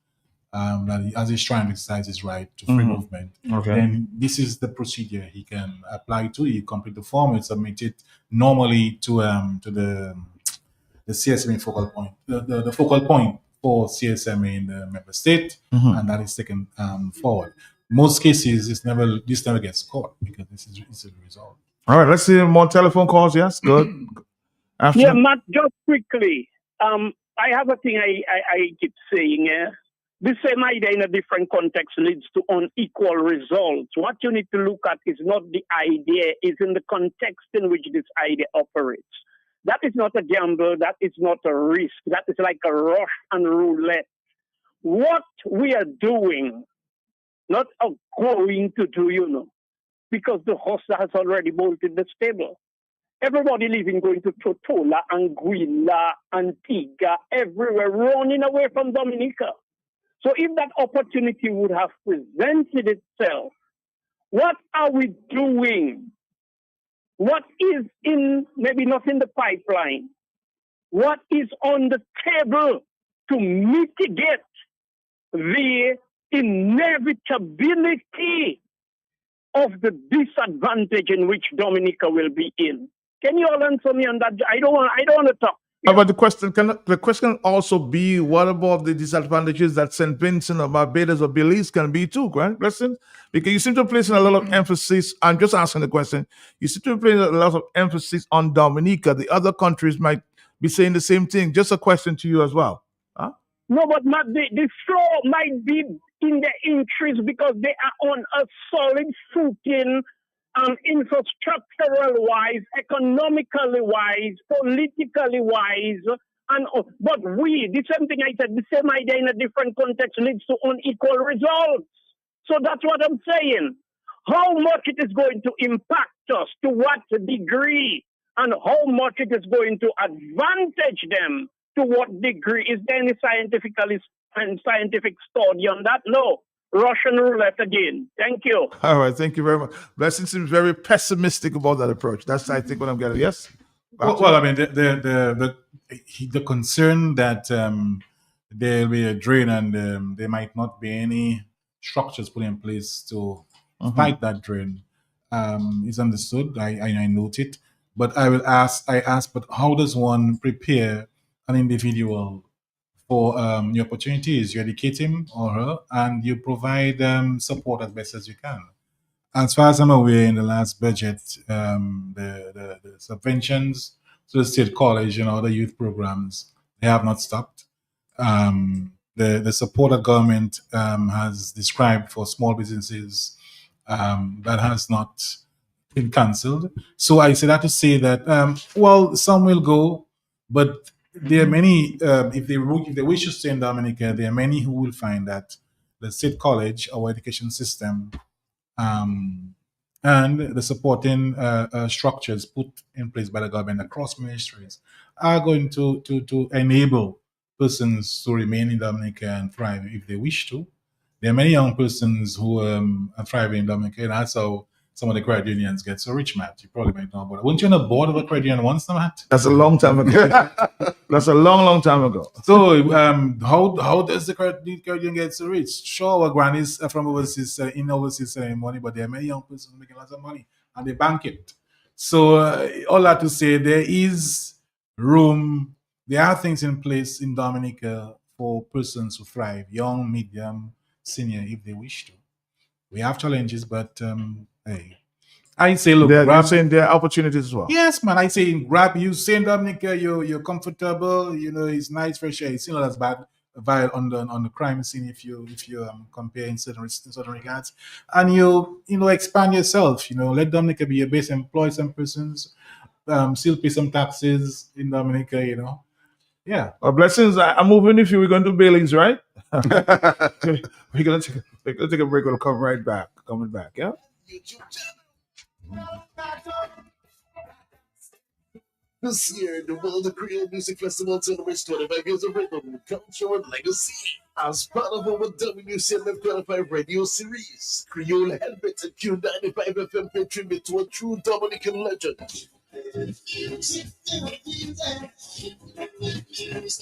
that as he's trying to exercise his right to free movement, then this is the procedure he can apply to. He complete the form and submit it normally to the CSME focal point, the focal point for CSME in the member state, and that is taken forward. Most cases, this never gets caught because this is the result. All right, let's see more telephone calls. Yes, good. Yeah, Matt, just quickly. I have a thing I keep saying. The same idea in a different context leads to unequal results. What you need to look at is not the idea, is in the context in which this idea operates. That is not a gamble. That is not a risk. That is like a rush and roulette. What we are doing, not going to do, because the horse has already bolted the stable. Everybody leaving, going to Totola, Anguilla, Antigua, everywhere, running away from Dominica. So if that opportunity would have presented itself, what are we doing? What is maybe not in the pipeline? What is on the table to mitigate the inevitability of the disadvantage in which Dominica will be in? Can you all answer me on that? I don't want to talk. But the question can also be, what about the disadvantages that St. Vincent or Barbados or Belize can be too, right? Listen, because you seem to be placing a lot of emphasis. I'm just asking the question. You seem to be placing a lot of emphasis on Dominica. The other countries might be saying the same thing. Just a question to you as well. Huh? No, but the flow might be in their interest because they are on a solid footing, infrastructural wise, economically wise, politically wise. But the same thing I said, the same idea in a different context leads to unequal results. So that's what I'm saying. How much it is going to impact us, to what degree, and how much it is going to advantage them, to what degree. Is there any scientific study on that? No. Russian roulette again. Thank you. All right, thank you very much. Blessing seems very pessimistic about that approach. That's, I think, what I'm getting. Yes? Well, I mean, the concern that there will be a drain and there might not be any structures put in place to fight that drain is understood. I note it. But I ask, but how does one prepare an individual for new opportunities? You educate him or her, and you provide support as best as you can. As far as I'm aware, in the last budget, the subventions to the state college and other youth programs, they have not stopped. The support that government has described for small businesses, that has not been cancelled. So I say that to say that, well, some will go, but there are many, if they wish to stay in Dominica, there are many who will find that the state college, our education system, and the supporting structures put in place by the government across ministries are going to enable persons to remain in Dominica and thrive if they wish to. There are many young persons who are thriving in Dominica, and that's how some of the credit unions get so rich, Matt. You probably might know about it. Weren't you on the board of a credit union once, Matt? That's a long time ago. That's a long, long time ago. So, how does the credit union get so rich? Sure, our grannies are from overseas, in overseas money, but there are many young persons making lots of money and they bank it. So, all that to say, there is room. There are things in place in Dominica for persons to thrive, young, medium, senior, if they wish to. We have challenges, but hey, I say, look, you're saying there are opportunities as well. Yes, man. I say, grab you. Say in Dominica, you're comfortable. You know, it's nice, fresh air. It's not as bad on the crime scene if you compare in certain regards, and you expand yourself. You know, let Dominica be your base. Employ some persons, still pay some taxes in Dominica. You know, yeah. Well, blessings. I'm moving with you. We're going to do Bailey's, right? we're gonna take a break. We'll come right back. Coming back, yeah. This year, the World Creole Music Festival celebrates 25 years of rhythm, culture, and legacy. As part of our WCMF 25 radio series, Creole Headbit and Q95 FM pay tribute to a true Dominican legend.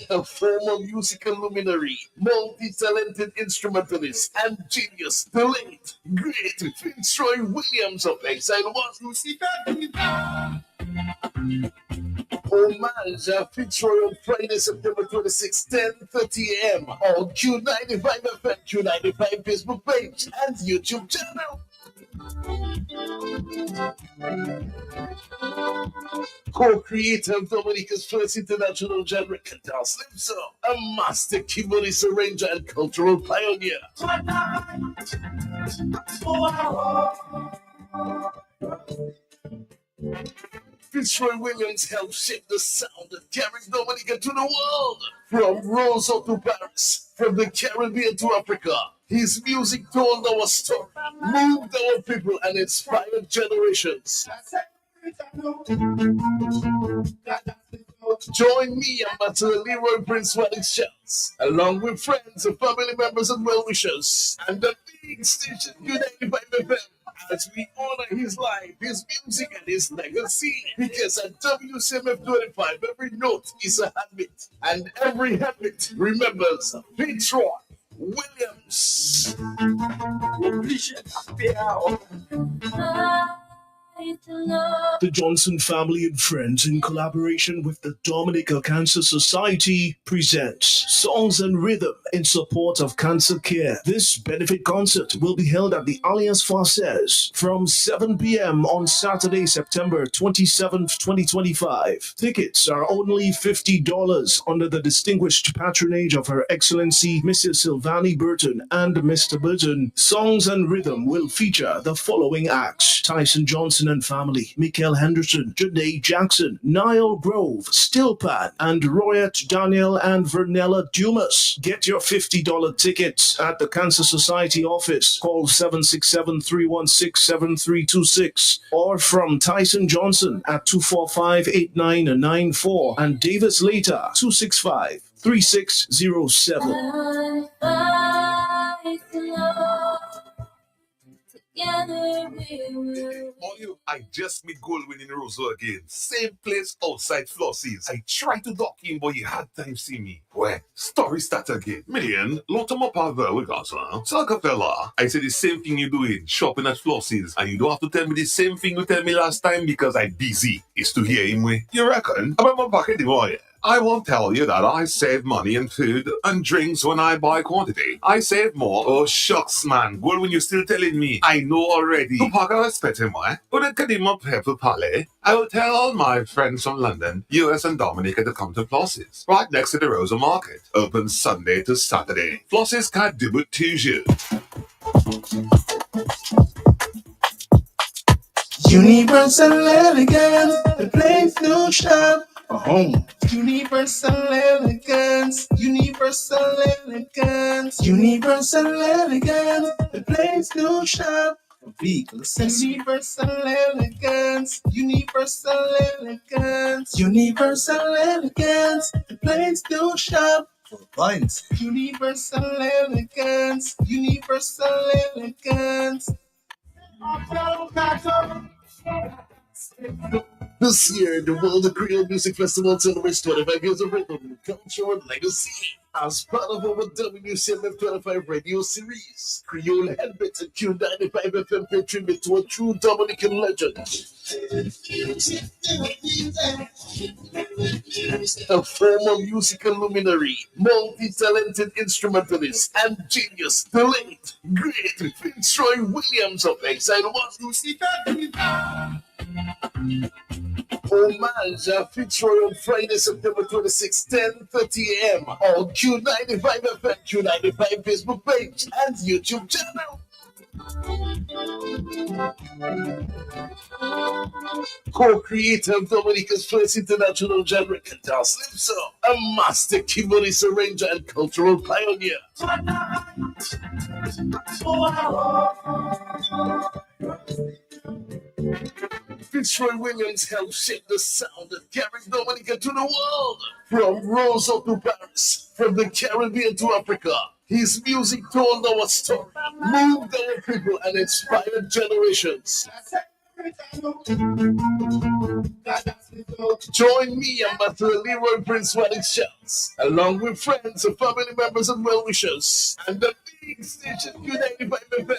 A former musical luminary, multi-talented instrumentalist, and genius, the late, great Fitzroy Williams of Exile 1. Homage at Fitzroy on Friday, September 26, 10:30 a.m. on Q95 FM, Q95 Facebook page, and YouTube channel. Co-creator of Dominica's first international genre, Qatar Slimso, a master keyboardist, arranger, and cultural pioneer. Fitzroy Williams helped shape the sound that carries Dominica to the world. From Roseau to Paris, from the Caribbean to Africa, his music told our story, moved our people, and inspired generations. Join me, Ambassador Leroy Prince Wedding Shells, along with friends and family members and well-wishers, and the big station Q95 FM, as we honor his life, his music, and his legacy. Because at WCMF 25, every note is a habit, and every habit remembers Fitzroy Williams. The Johnson family and friends, in collaboration with the Dominica Cancer Society, presents Songs and Rhythm in support of cancer care. This benefit concert will be held at the Alliance Française from 7 p.m. on Saturday, September 27th, 2025. Tickets are only $50 under the distinguished patronage of Her Excellency Mrs. Sylvanie Burton and Mr. Burton. Songs and Rhythm will feature the following acts: Tyson Johnson and Family, Mikael Henderson, Janae Jackson, Niall Grove, Stillpan, and Royat Daniel and Vernella Dumas. Get your $50 tickets at the Cancer Society office. Call 767-316-7326 or from Tyson Johnson at 245-8994 and Davis Later 265-3607. I just meet Goldwyn in Roseau again. Same place outside Flossies. I tried to dock in, but you had time see me. Where? Story start again. Million, lot of my power with us, huh? Fella, I said the same thing you doing, shopping at Flossies, and you don't have to tell me the same thing you tell me last time because I'm busy. It's to hear him way. You reckon? About my pocket, boy. I won't tell you that I save money in food and drinks when I buy quantity. I save more. Oh, shucks, man. Well, when you're still telling me, I know already. Tu paga respecte moi. Uden kadima pepe pale. I will tell all my friends from London, US and Dominica to come to Floss's. Right next to the Rosa Market. Open Sunday to Saturday. Floss's can't do it to you. Universal elegance, the place to shop for home. Universal elegance, universal elegance, universal elegance, the place to shop for vehicles. Universal elegance, universal elegance, universal elegance, the place to shop for points. Universal elegance, universal elegance. This year, the World of Creole Music Festival celebrates 25 years of rhythm, culture, and legacy. As part of our WCMF 25 radio series, Creole Headbits and Q95 FM pay tribute to a true Dominican legend. A former musical luminary, multi-talented instrumentalist, and genius, the late, great Fitzroy Williams of Exile One. Homage at Fitzroy on Friday, September 26, 10:30 a.m. on Q95 FM, Q95 Facebook page, and YouTube channel. Co-creator of Dominica's first international jam record, Slimso, a master keyboardist, arranger, and cultural pioneer. Fitzroy Williams helped shape the sound that carries Dominica to the world. From Roseau to Paris, from the Caribbean to Africa, his music told our story, moved our people, and inspired generations. Join me, Ambassador Leroy Prince Wedding Shells, along with friends and family members and well-wishers, and the big station Q95 FM,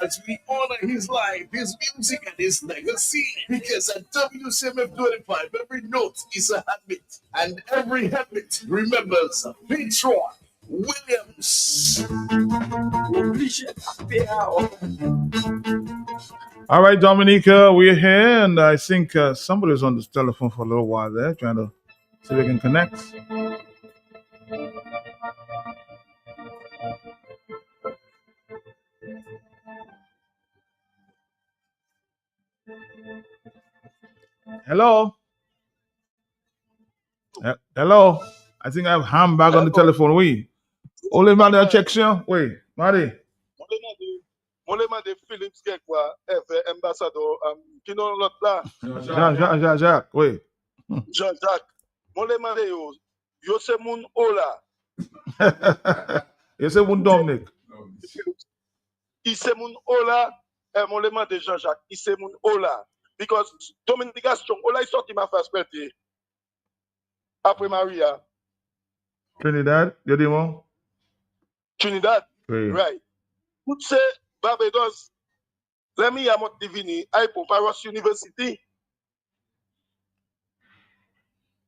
as we honor his life, his music, and his legacy. Because at WCMF 25, every note is a habit, and every habit remembers Fitzroy Williams. All right, Dominica, we're here, and I think somebody's on this telephone for a little while there, trying to see if we can connect. Hello? Hello? I think I have Ham on the telephone. Wait. Only man that checks you. Wait, Marty. Molema de Philips Gekwa, ambassador, qui non l'autre là. Jacques, wait. Jean-Jacques. Molema de yo se moun ola. You say one Dominic. Il se moun ola, molema de Jean-Jacques. Il se moun ola. Because Dominica Strong, ola is sorti ma face perte. Après Maria. Trinidad, you know? Trinidad, Oui. right. Tout se Barbados, Let me am divini ay pour Paros University.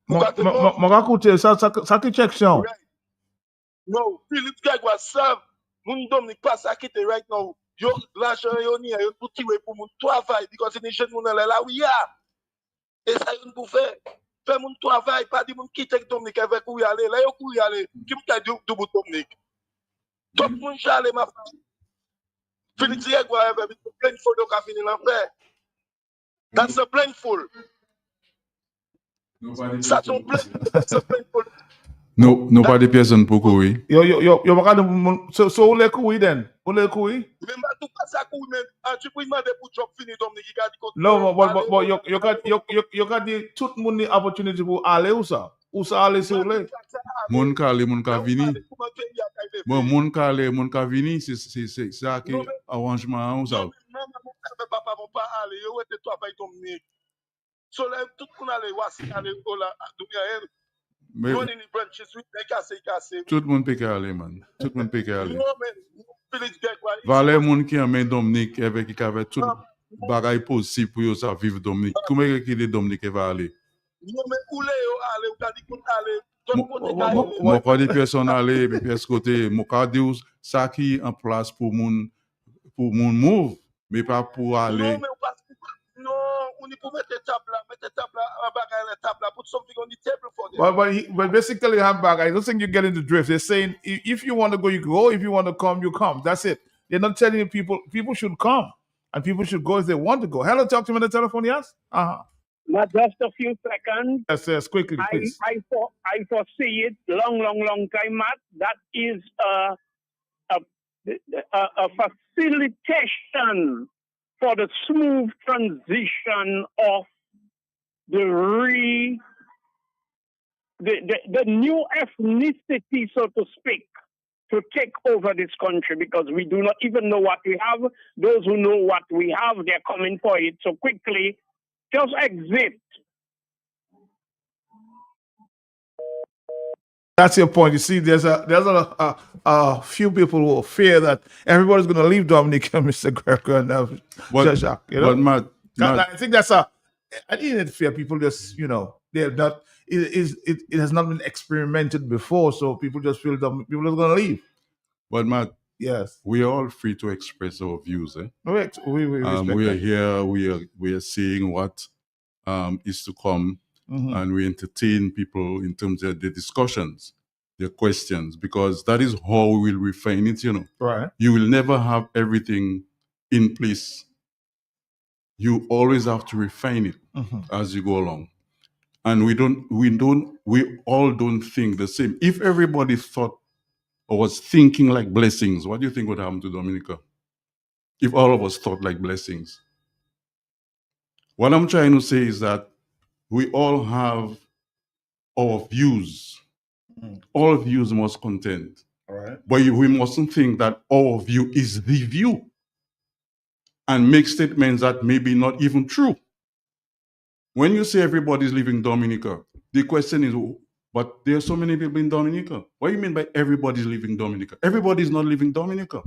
Makakoute, sa ki cheksyon? No, Philip Gagwa serve moun Dominique pass à quitter right now. Yo l'argent yo ni yo pour tirer pour moun travail because ni jeune moun là oui ya. Et ça yon pour faire. Faire moun travail pas di moun quitter Dominique avec ou y aller. Là yo kou y aller. Qui m'ta di double Dominique. Tout moun jale ma famille. Philip Gagwa have a plain full of caffeine in l'enfer. That's a plain full. That's a plain full. No, nobody person pour courir. Yo makade so ou le koui then? Ou le koui? Même pas tout passe à courir même. Tu peux demander pour job fini Dominique qui a dit non, but yo got di tout moun ni opportunity pour aller ou ça? Ou ça aller si ou le? Moun ka ale, moun ka vini. Bon, moun ka ale, moun ka vini, c'est ça qui arrangement ou ça. Non, papa mon pas aller, yo était toi avec Dominique. So là tout moun aller wasi aller là dunia Mais tout le monde peut aller, man. Tout le monde peut aller. Valé moun qui amène Dominique avec qui avait tout bagay possible pour yo ça vivre Dominique. Comment est-ce que Dominique va aller? Mon cas de personne aller, mais puis côté, mon cas de ça qui en place pour moun move, mais pas pour aller. Non, on n'y peut mettre table là, put something on the table for them. But basically, I don't think you get into drift. They're saying if you want to go, you go. If you want to come, you come. That's it. They're not telling you people should come and people should go if they want to go. Hello, talk to me on the telephone, yes? Not just a few seconds. Yes, quickly, please. I foresee it long time, Matt. That is a facilitation for the smooth transition of the new ethnicity, so to speak, to take over this country, because we do not even know what we have. Those who know what we have, they're coming for it. So quickly, just exit. That's your point. You see, there's a few people who fear that everybody's going to leave Dominic and Mr. Greco and Jacques. You know? But I think that's I didn't fear people just, they're not, it has not been experimented before, so people just feel that people are going to leave. But Matt, yes, we are all free to express our views. We are here, we are seeing what is to come. Mm-hmm. And we entertain people in terms of the discussions, their questions, because that is how we will refine it, Right. You will never have everything in place. You always have to refine it as you go along. And we all don't think the same. If everybody thought or was thinking like blessings, what do you think would happen to Dominica? If all of us thought like blessings. What I'm trying to say is that we all have our views. All views must contend. All right. But we mustn't think that our view is the view and make statements that may be not even true. When you say everybody's leaving Dominica, the question is, but there are so many people in Dominica. What do you mean by everybody's leaving Dominica? Everybody's not leaving Dominica.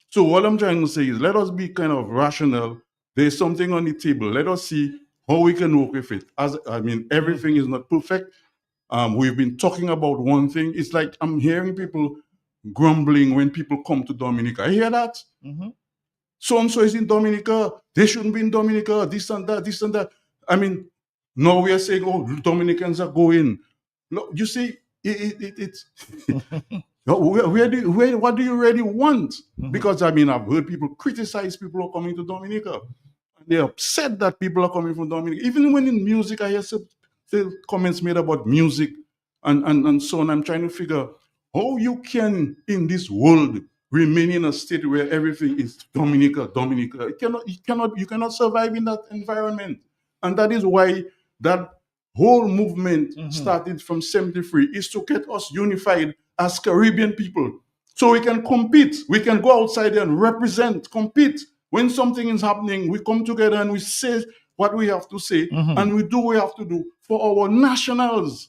So what I'm trying to say is let us be kind of rational. There's something on the table. Let us see how we can work with it. Everything is not perfect. We've been talking about one thing. It's like I'm hearing people grumbling when people come to Dominica. I hear that. Mm-hmm. So-and-so is in Dominica. They shouldn't be in Dominica. This and that. Now we are saying, Dominicans are going. No, you see, it's what do you really want? Mm-hmm. Because I've heard people criticize people who are coming to Dominica. They're upset that people are coming from Dominica. Even when in music, I hear some comments made about music and so on. I'm trying to figure how you can, in this world, remain in a state where everything is Dominica. You cannot survive in that environment. And that is why that whole movement started from 73 is to get us unified as Caribbean people. So we can compete. We can go outside and represent, compete. When something is happening, we come together and we say what we have to say, and we do what we have to do for our nationals.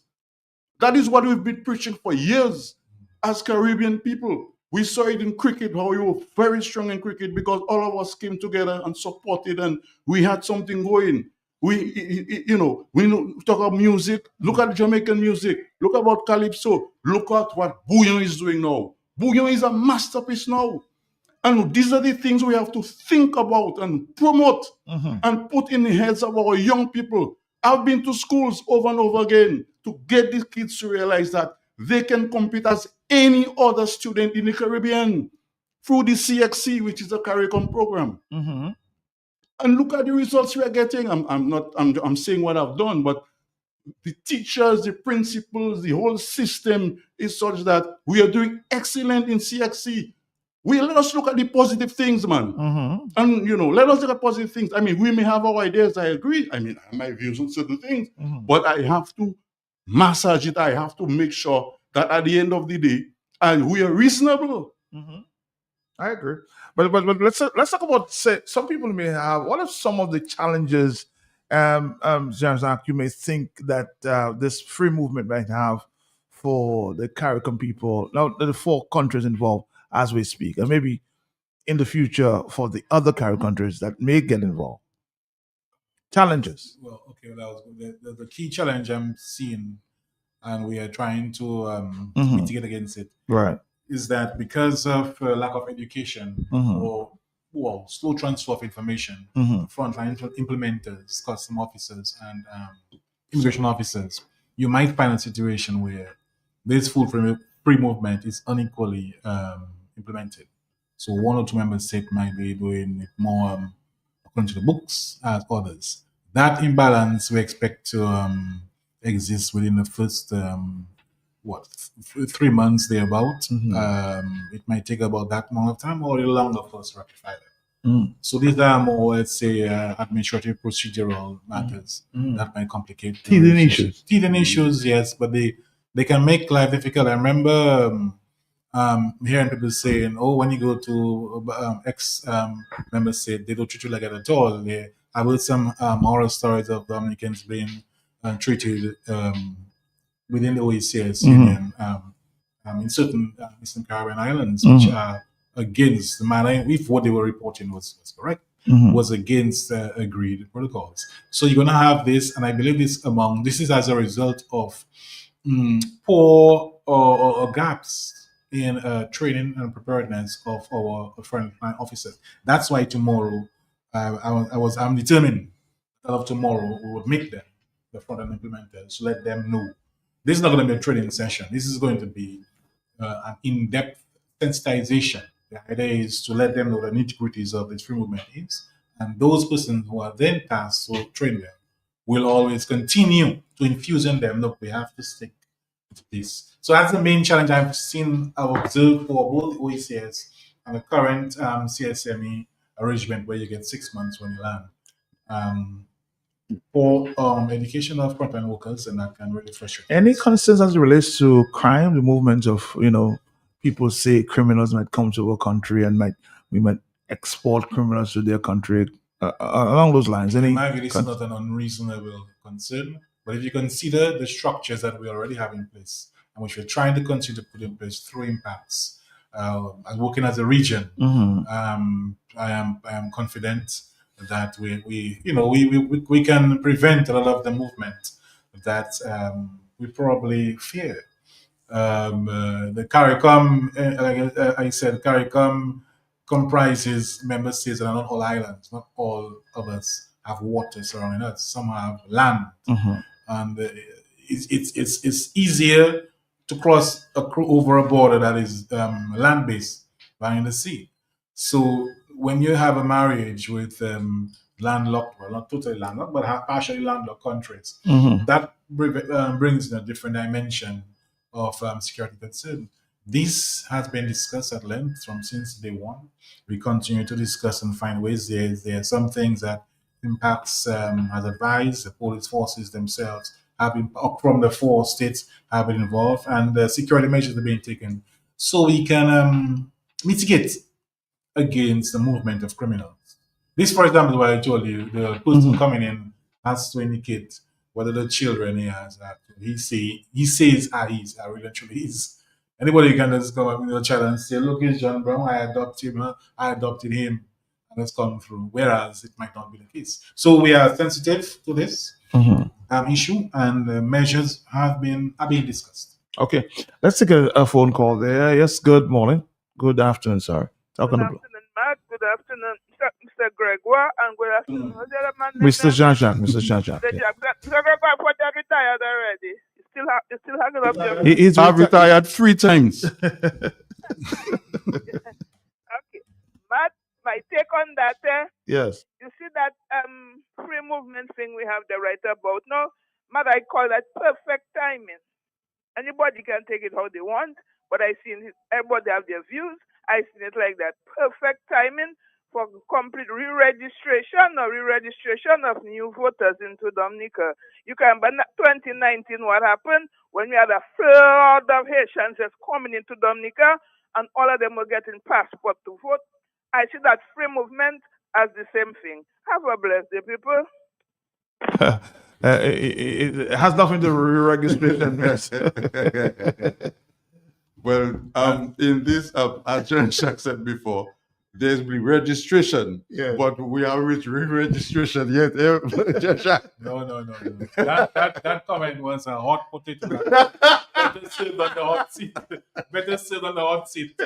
That is what we've been preaching for years as Caribbean people. We saw it in cricket, how you were very strong in cricket because all of us came together and supported, and we had something going. We talk about music. Look at Jamaican music. Look about calypso. Look at what Bouillon is doing now. Bouillon is a masterpiece now. And these are the things we have to think about and promote and put in the heads of our young people. I've been to schools over and over again to get these kids to realize that they can compete as any other student in the Caribbean through the CXC, which is a CARICOM program. And look at the results we are getting. I'm saying what I've done, but the teachers, the principals, the whole system is such that we are doing excellent in CXC. Let us look at the positive things, man. And, let us look at positive things. I mean, we may have our ideas, I agree. I mean, I have my views on certain things, but I have to massage it. I have to make sure that at the end of the day, we are reasonable. I agree. But let's talk about, say, some people may have, what are some of the challenges, Jean-Jacques, you may think that this free movement might have for the CARICOM people, now the 4 countries involved as we speak, and maybe in the future for the other CARICOM countries that may get involved? Challenges. Well, okay, that was good. The key challenge I'm seeing, and we are trying to mitigate against it, Right. is that because of lack of education or slow transfer of information, frontline implementers, custom officers, and immigration officers, you might find a situation where this full free movement is unequally implemented. So 1 or 2 member states might be doing it more according to the books as others. That imbalance we expect to exist within the first 3 months thereabout. It might take about that amount of time or a little longer for us to rectify that. So these are more, let's say, administrative procedural matters that might complicate teething issues. Teething issues, yes, but they can make life difficult. I remember hearing people saying, "Oh, when you go to X member state, they don't treat you like that at all." I've heard some horror stories of Dominicans being treated within the OECS Union in certain Eastern Caribbean islands, which are against the manner, if what they were reporting was correct, was against agreed protocols. So you're going to have this, and I believe this is as a result of poor or gaps in training and preparedness of our frontline officers. That's why tomorrow, I'm determined that of tomorrow we would meet them, the frontline implementers, to let them know. This is not going to be a training session. This is going to be an in-depth sensitization. The idea is to let them know the nitty-gritties of this free movement is, and those persons who are then tasked to train them will always continue to infuse in them, look, we have to stick to this. So that's the main challenge I've observed for both the OECS and the current CSME arrangement, where you get 6 months when you land. For education of frontline workers, and that can really frustrate. Any concerns as it relates to crime, the movement of, people say criminals might come to our country and we might export criminals to their country, along those lines? In my view, this is not an unreasonable concern, but if you consider the structures that we already have in place, and which we're trying to continue to put in place through impacts, and working as a region, I am confident that we can prevent a lot of the movement that we probably fear. The CARICOM, like I said, CARICOM comprises member states that are not all islands. Not all of us have water surrounding us. Some have land, and it's easier to cross over a border that is land-based than in the sea. So when you have a marriage with landlocked, well, not totally landlocked, but partially landlocked countries, that brings a different dimension of security concern. This has been discussed at length since day one. We continue to discuss and find ways. There are some things that impacts has advised. The police forces themselves have been, from the 4 states, have been involved, and security measures are being taken so we can mitigate against the movement of criminals. This, for example, is what I told you, the person coming in has to indicate whether the children he has. He says are his, are really truly his. Anybody can just come up with your child and say, look, it's John Brown, I adopted him, and it's come through. Whereas it might not be the case. So we are sensitive to this issue, and measures have been discussed. Okay, let's take a phone call there. Yes, good morning. Good afternoon, sorry. Talk on the block. Matt. Good afternoon, Mr. Gregoire, and good afternoon. What's the other man Mr. Jean-Jacques. Mr. Jean-Jacques. Mr. Yeah. Gregoire, what you retired already? You still hanging up your... I've retired 3 times. Okay. Matt, my take on that, Yes. you see that free movement thing we have the right about now? Matt, I call that perfect timing. Anybody can take it how they want, but I seen everybody have their views. I seen it like that. Perfect timing for complete re-registration of new voters into Dominica. You can, but 2019, what happened when we had a flood of Haitians just coming into Dominica, and all of them were getting passport to vote. I see that free movement as the same thing. Have a blessed day, people. It has nothing to do with registration. Yes. Well, in this, as Jean-Jacques said before, there's been registration, but we haven't reached re-registration yet. Jean-Jacques. No. That comment was a hot potato. Better sit on the hot seat.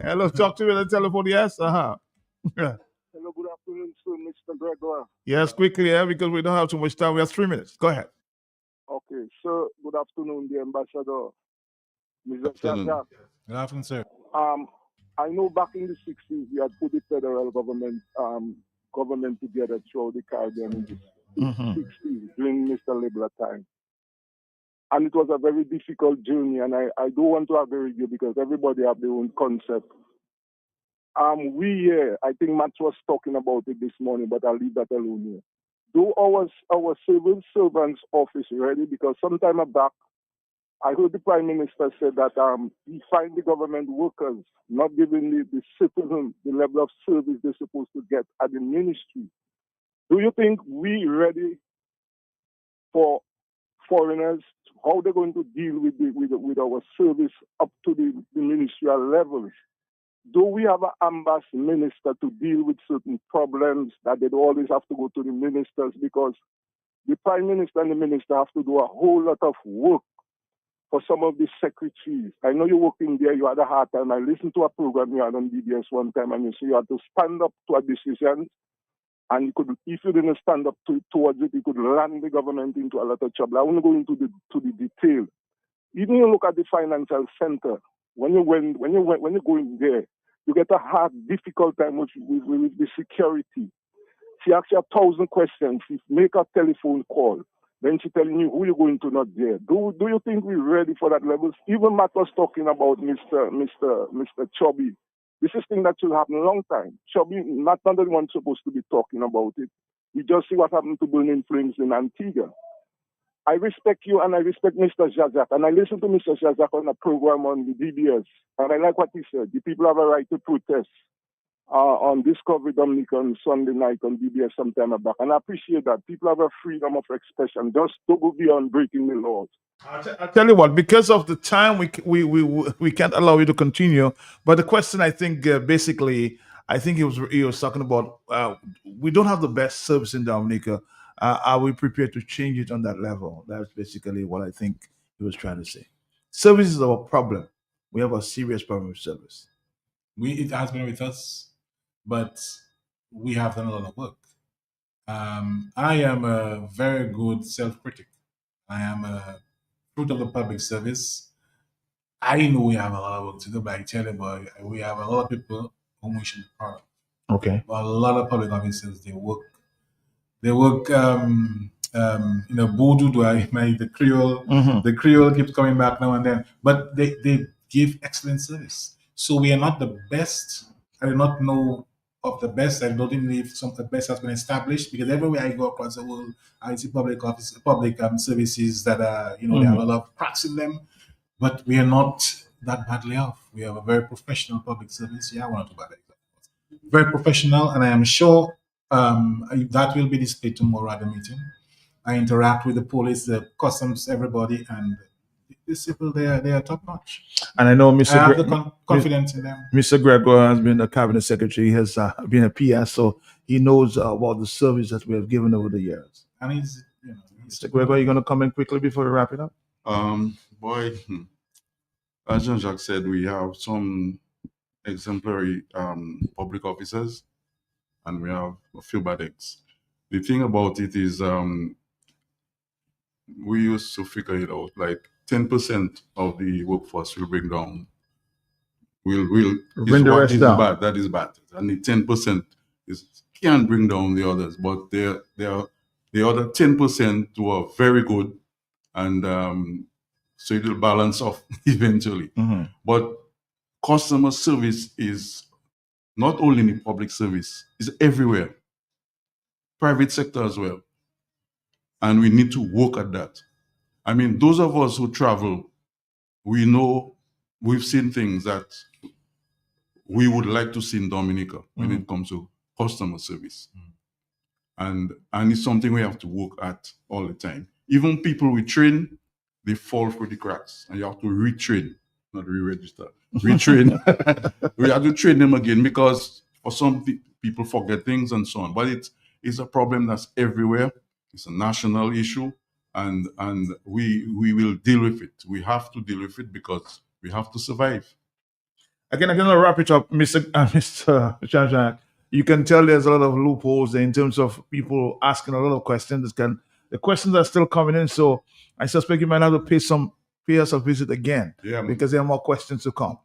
Hello, talk to me on the telephone. Yes. Hello, good afternoon, sir, Mr. Gregoire. Yes, quickly, because we don't have too much time. We have 3 minutes. Go ahead. Okay, sir. Good afternoon, the ambassador, Mr. Jean-Jacques. Good afternoon, sir. I know back in the 60s we had put the federal government together throughout the Caribbean in the 60s during Mr. Liberal time. And it was a very difficult journey, and I don't want to agree with you because everybody have their own concept. We here, I think Matt was talking about it this morning, but I'll leave that alone here. Do our civil servants office ready? Because some time back, I heard the Prime Minister said that he find the government workers not giving the citizen the level of service they're supposed to get at the ministry. Do you think we ready for foreigners? How they're going to deal with our service up to the ministerial levels? Do we have an ambassador minister to deal with certain problems that they always have to go to the ministers? Because the Prime Minister and the minister have to do a whole lot of work for some of the secretaries. I know you're working there, you had a hard time. I listened to a program you had on DBS one time, and you say you had to stand up to a decision, and you could, if you didn't stand up towards it, you could land the government into a lot of trouble. I won't go into the detail. Even you look at the financial center, when you go in there, you get a hard, difficult time with the security. She asks you 1,000 questions. She make a telephone call. Then she telling you who you're going to not there. Do you think we're ready for that level? Even Matt was talking about Mr. Chubby. This is thing that should happen a long time. Chubby, not the one supposed to be talking about it. We just see what happened to Burning Flames in Antigua. I respect you and I respect Mr. Jean-Jacques. And I listened to Mr. Jean-Jacques on a program on the DBS. And I like what he said. The people have a right to protest on Discovery Dominica on Sunday night on DBS some time back. And I appreciate that. People have a freedom of expression. Just don't go beyond breaking the laws. I'll tell you what, because of the time, we can't allow you to continue. But the question, I think, basically, I think he was talking about we don't have the best service in Dominica. Are we prepared to change it on that level? That's basically what I think he was trying to say. Service is our problem. We have a serious problem with service. It has been with us, but we have done a lot of work. I am a very good self-critic. I am a fruit of the public service. I know we have a lot of work to do, but I tell you, boy, we have a lot of people whom we should be proud of. Okay. But a lot of public officers, they work Boodoo, the Creole, the Creole keeps coming back now and then, but they give excellent service. So we are not the best. I do not know of the best. I don't even if some of the best has been established, because everywhere I go across the world, I see public services that are, they have a lot of cracks in them, but we are not that badly off. We have a very professional public service. Yeah, I want to talk about it. Very professional, and I am sure that will be displayed tomorrow at the meeting. I interact with the police, the customs, everybody, and these people, they are top notch. And I know I have the confidence in them. Mr. Gregor has been a cabinet secretary. He has been a PS, so he knows about the service that we have given over the years. And he's Mr. Gregor, are you going to come in quickly before we wrap it up? As Jean-Jacques said, we have some exemplary public officers, and we have a few bad eggs. The thing about it is, we used to figure it out, like 10% of the workforce will bring down, bring the rest down. Bad. That is bad. And the 10% can bring down the others, but the other 10% were very good, and so it will balance off eventually. But customer service is not only in the public service, it's everywhere, private sector as well. And we need to work at that. I mean, those of us who travel, we know, we've seen things that we would like to see in Dominica when it comes to customer service. And it's something we have to work at all the time. Even people we train, they fall through the cracks, and you have to retrain, not re-register, retrain. We have to train them again, because for some people forget things and so on. But it's a problem that's everywhere. It's a national issue, and we will deal with it. We have to deal with it because we have to survive. Again, I'm going to wrap it up, Mr. Jean-Jacques. You can tell there's a lot of loopholes there in terms of people asking a lot of questions. The questions are still coming in, so I suspect you might have to pay us a visit again, because there are more questions to come.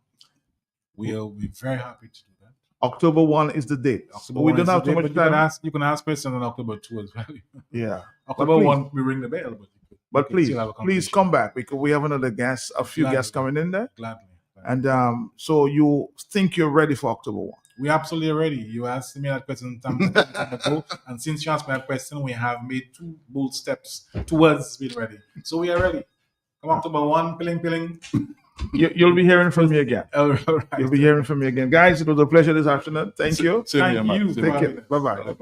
We'll be very happy to do that. October 1 is the date. We don't have too much time. You can ask questions on October 2 as well. Yeah. October 1, we ring the bell. But please come back, because we have another guest, a few guests coming in there. Gladly. And so you think you're ready for October 1? We're absolutely ready. You asked me that question time ago, and since you asked me that question, we have made 2 bold steps towards being ready. So we are ready. Come October 1, pilling. You'll be hearing from me again. All right. You'll be hearing from me again. Guys, it was a pleasure this afternoon. Thank you. Thank you. Take care. Bye-bye.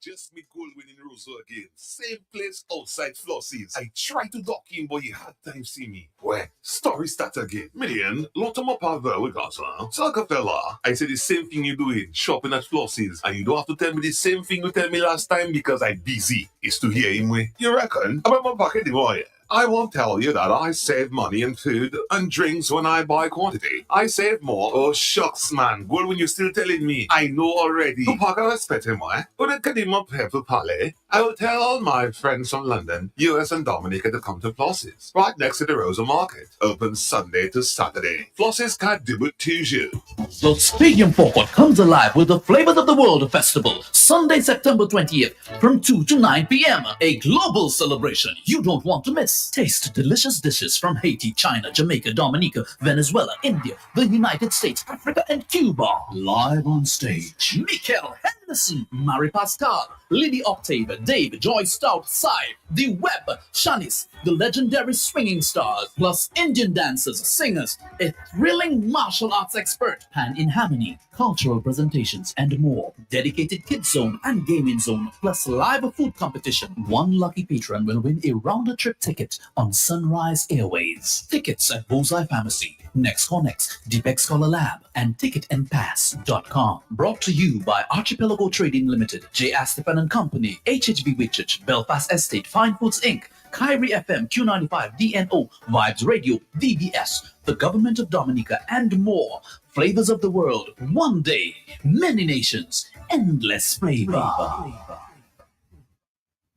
Just me goal winning Roseau again. Same place outside Flossie's. I tried to dock in, but you had time see me. Where? Story start again. Million, lot of my power we got, huh? Talk fella. I said the same thing you doing, shopping at Flossie's. And you don't have to tell me the same thing you tell me last time because I busy. It's to hear him way. You reckon? About my pocket, the boy. I won't tell you that I save money in food and drinks when I buy quantity. I save more. Oh, shucks, man. Well, when you're still telling me, I know already. Tu paga respect moi. But can him up here for Palais. I will tell all my friends from London, US and Dominica to come to Flossie's, right next to the Rosa Market. Open Sunday to Saturday. Flossie's can't do it to you. The Stadium Forecourt comes alive with the Flavors of the World Festival, Sunday, September 20th, from 2 to 9 p.m. A global celebration you don't want to miss. Taste delicious dishes from Haiti, China, Jamaica, Dominica, Venezuela, India, the United States, Africa, and Cuba. Live on stage, Michael Henderson, Marie Pascal, Lily Octave, Dave, Joy Stout, Sai, The Web, Shanice, the legendary swinging stars, plus Indian dancers, singers, a thrilling martial arts expert, pan in harmony, cultural presentations, and more. Dedicated kids zone and gaming zone, plus live food competition. One lucky patron will win a round-trip ticket on Sunrise Airways. Tickets at Bullseye Pharmacy, Next Connex, Deepex Scholar Lab, and ticketandpass.com. Brought to you by Archipelago Trading Limited, J. Astepan and Company, HHB Whitchurch, Belfast Estate, Fine Foods Inc., Kyrie FM, Q95, DNO, Vibes Radio, DBS, the Government of Dominica, and more. Flavors of the world, one day, many nations, endless flavor.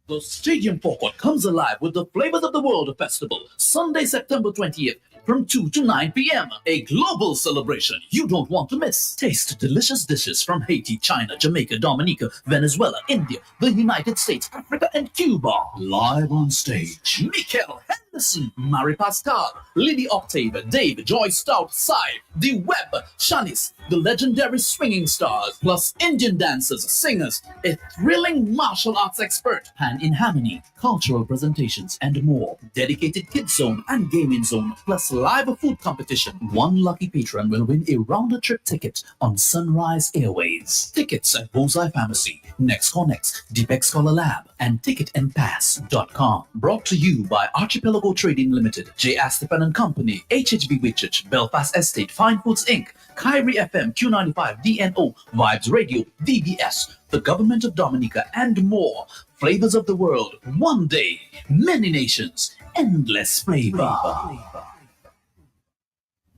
The Stadium Forecourt comes alive with the Flavors of the World Festival, Sunday, September 20th, from 2 to 9 p.m. A global celebration you don't want to miss. Taste delicious dishes from Haiti, China, Jamaica, Dominica, Venezuela, India, the United States, Africa, and Cuba. Live on stage, Mikel Henderson, Mary Pascal, Lily Octave, Dave, Joy Stout, Sai, The Web, Shanice, the legendary swinging stars, plus Indian dancers, singers, a thrilling martial arts expert, hand in harmony, cultural presentations, and more. Dedicated kids zone and gaming zone, plus live food competition. One lucky patron will win a round-trip ticket on Sunrise Airways. Tickets at Bullseye Pharmacy, Next Connects, Deepak Scholar Lab, and ticketandpass.com. Brought to you by Archipelago Trading Limited, J. Astipan and Company, HHB Whitchurch, Belfast Estate, Fine Foods Inc., Kyrie FM, Q95, DNO, Vibes Radio, DBS, the Government of Dominica, and more. Flavors of the world, one day, many nations, endless flavor.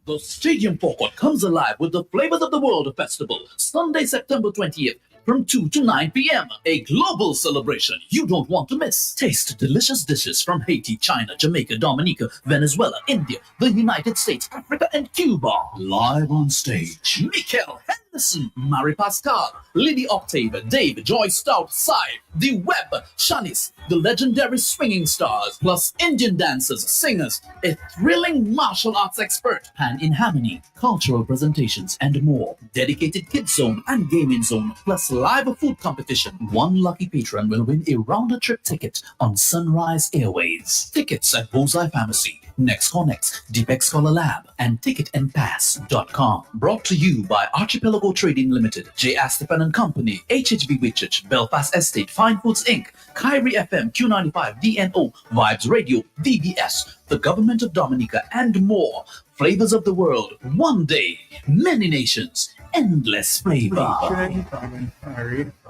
The Stadium Forecourt comes alive with the Flavors of the World Festival, Sunday, September 20th, from 2 to 9 p.m. A global celebration you don't want to miss. Taste delicious dishes from Haiti, China, Jamaica, Dominica, Venezuela, India, the United States, Africa, and Cuba. Live on stage, Mikel Henderson, Mary Pascal, Lily Octave, Dave, Joy Stout, Sai, The Web, Shanice, the legendary swinging stars, plus Indian dancers, singers, a thrilling martial arts expert, hand in harmony, cultural presentations, and more. Dedicated kids zone and gaming zone, plus live food competition. One lucky patron will win a round-trip ticket on Sunrise Airways. Tickets at Bullseye Pharmacy, Next Connects, Deepak Scholar Lab, and ticketandpass.com. Brought to you by Archipelago Trading Limited, J. Astipan and Company, HHB Whitchurch, Belfast Estate, Fine Foods Inc., Kyrie FM, Q95, DNO, Vibes Radio, DBS, the Government of Dominica, and more. Flavors of the world, one day, many nations, endless flavor.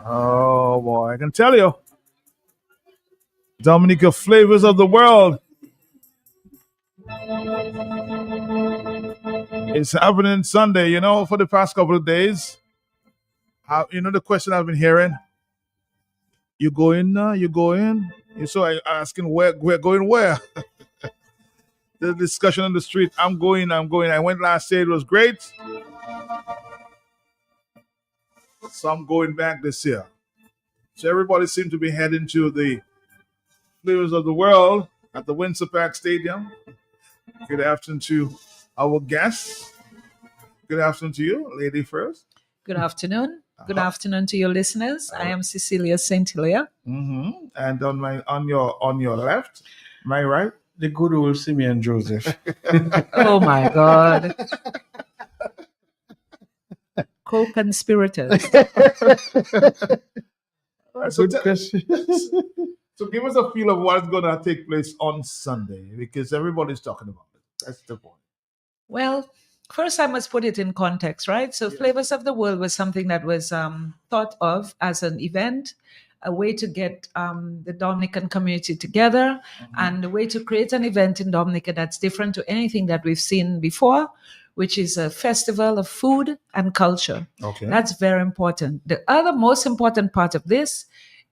Oh boy, I can tell you. Dominica Flavors of the World. It's happening Sunday, for the past couple of days. The question I've been hearing. You going now? You going? So I asking where we're going where? The discussion on the street. I'm going. I went last year. It was great. So I'm going back this year. So everybody seemed to be heading to the Flavors of the World at the Windsor Park Stadium. Good afternoon to our guests. Good afternoon to you, lady first. Good afternoon. Good afternoon to your listeners. I am Cecilia St. Hilaire. Mm-hmm. And on your left, my right, the good old Simeon Joseph. Oh my God. Co-conspirators. Good question. So give us a feel of what's going to take place on Sunday, because everybody's talking about it. That's the point. Well, first I must put it in context, right? So Flavors of the World was something that was thought of as an event, a way to get the Dominican community together, and a way to create an event in Dominica that's different to anything that we've seen before, which is a festival of food and culture. Okay. That's very important. The other most important part of this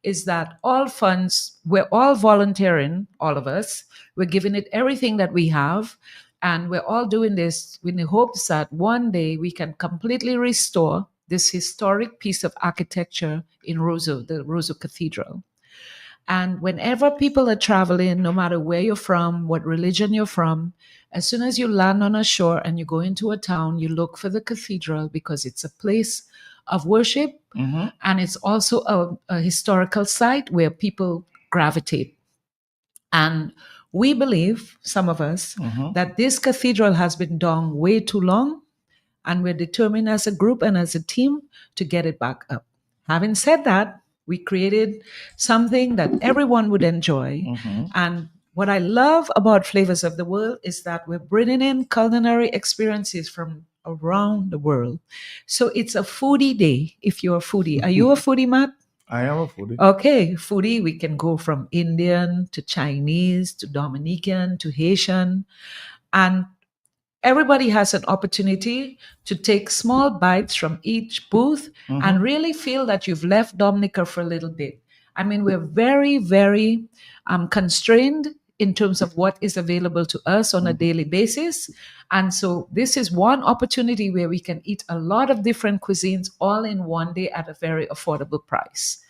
is that all funds, we're all volunteering, all of us. We're giving it everything that we have. And we're all doing this with the hopes that one day we can completely restore this historic piece of architecture in Roseau, the Roseau Cathedral. And whenever people are traveling, no matter where you're from, what religion you're from, as soon as you land on a shore and you go into a town, you look for the cathedral because it's a place of worship. Mm-hmm. And it's also a historical site where people gravitate. And we believe, some of us, that this cathedral has been down way too long, and we're determined as a group and as a team to get it back up. Having said that, we created something that everyone would enjoy. And what I love about Flavors of the World is that we're bringing in culinary experiences from around the world. So it's a foodie day if you're a foodie. Are you a foodie, Matt? I am a foodie. Okay, foodie, we can go from Indian to Chinese to Dominican to Haitian. And everybody has an opportunity to take small bites from each booth and really feel that you've left Dominica for a little bit. I mean, we're very, very constrained in terms of what is available to us on a daily basis. And so this is one opportunity where we can eat a lot of different cuisines all in one day at a very affordable price.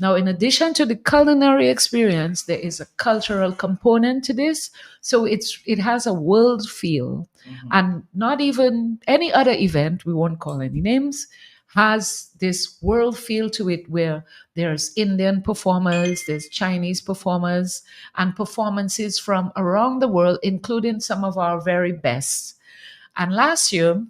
Now, in addition to the culinary experience, there is a cultural component to this. So it has a world feel. And not even any other event, we won't call any names, has this world feel to it where there's Indian performers, there's Chinese performers, and performances from around the world, including some of our very best. And last year,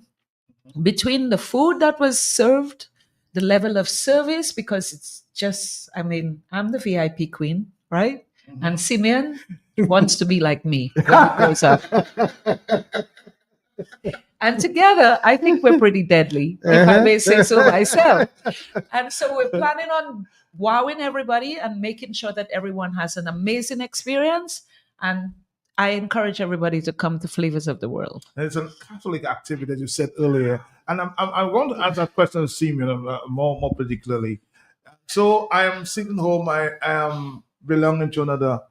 between the food that was served, the level of service, because it's just, I mean, I'm the VIP queen, right? And Simeon wants to be like me when he grows up. And together, I think we're pretty deadly, if I may say so myself. And so we're planning on wowing everybody and making sure that everyone has an amazing experience. And I encourage everybody to come to Flavors of the World. It's a Catholic activity, as you said earlier. And I'm going to ask that question to Simeon more particularly. So I am sitting home, I am belonging to another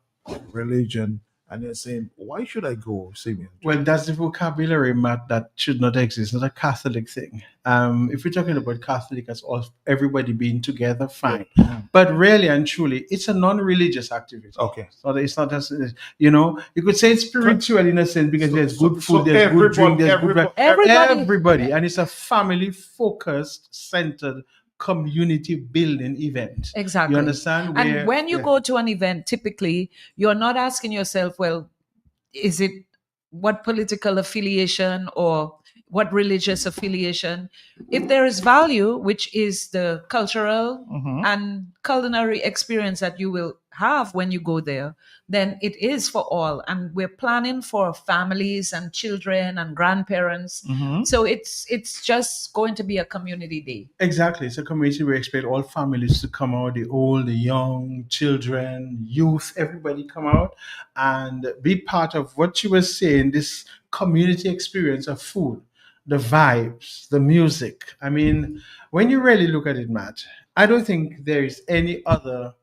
religion, and you're saying, why should I go, Simeon? Well, that's the vocabulary, Matt, that should not exist. It's not a Catholic thing. If we're talking about Catholic as all everybody being together, fine. But really and truly, it's a non-religious activity. Okay. So it's not just, you could say it's spiritual in a sense because there's good food, there's good drink, there's good everybody. And it's a family-focused, centered, community building event. Exactly. You understand? And when you go to an event, typically, you're not asking yourself, well, is it what political affiliation or what religious affiliation? If there is value, which is the cultural and culinary experience that you will have when you go there, then it is for all. And we're planning for families and children and grandparents. So it's just going to be a community day. Exactly. It's a community we expect all families to come out, the old, the young, children, youth, everybody come out and be part of what you were saying, this community experience of food, the vibes, the music. I mean, when you really look at it, Matt, I don't think there is any other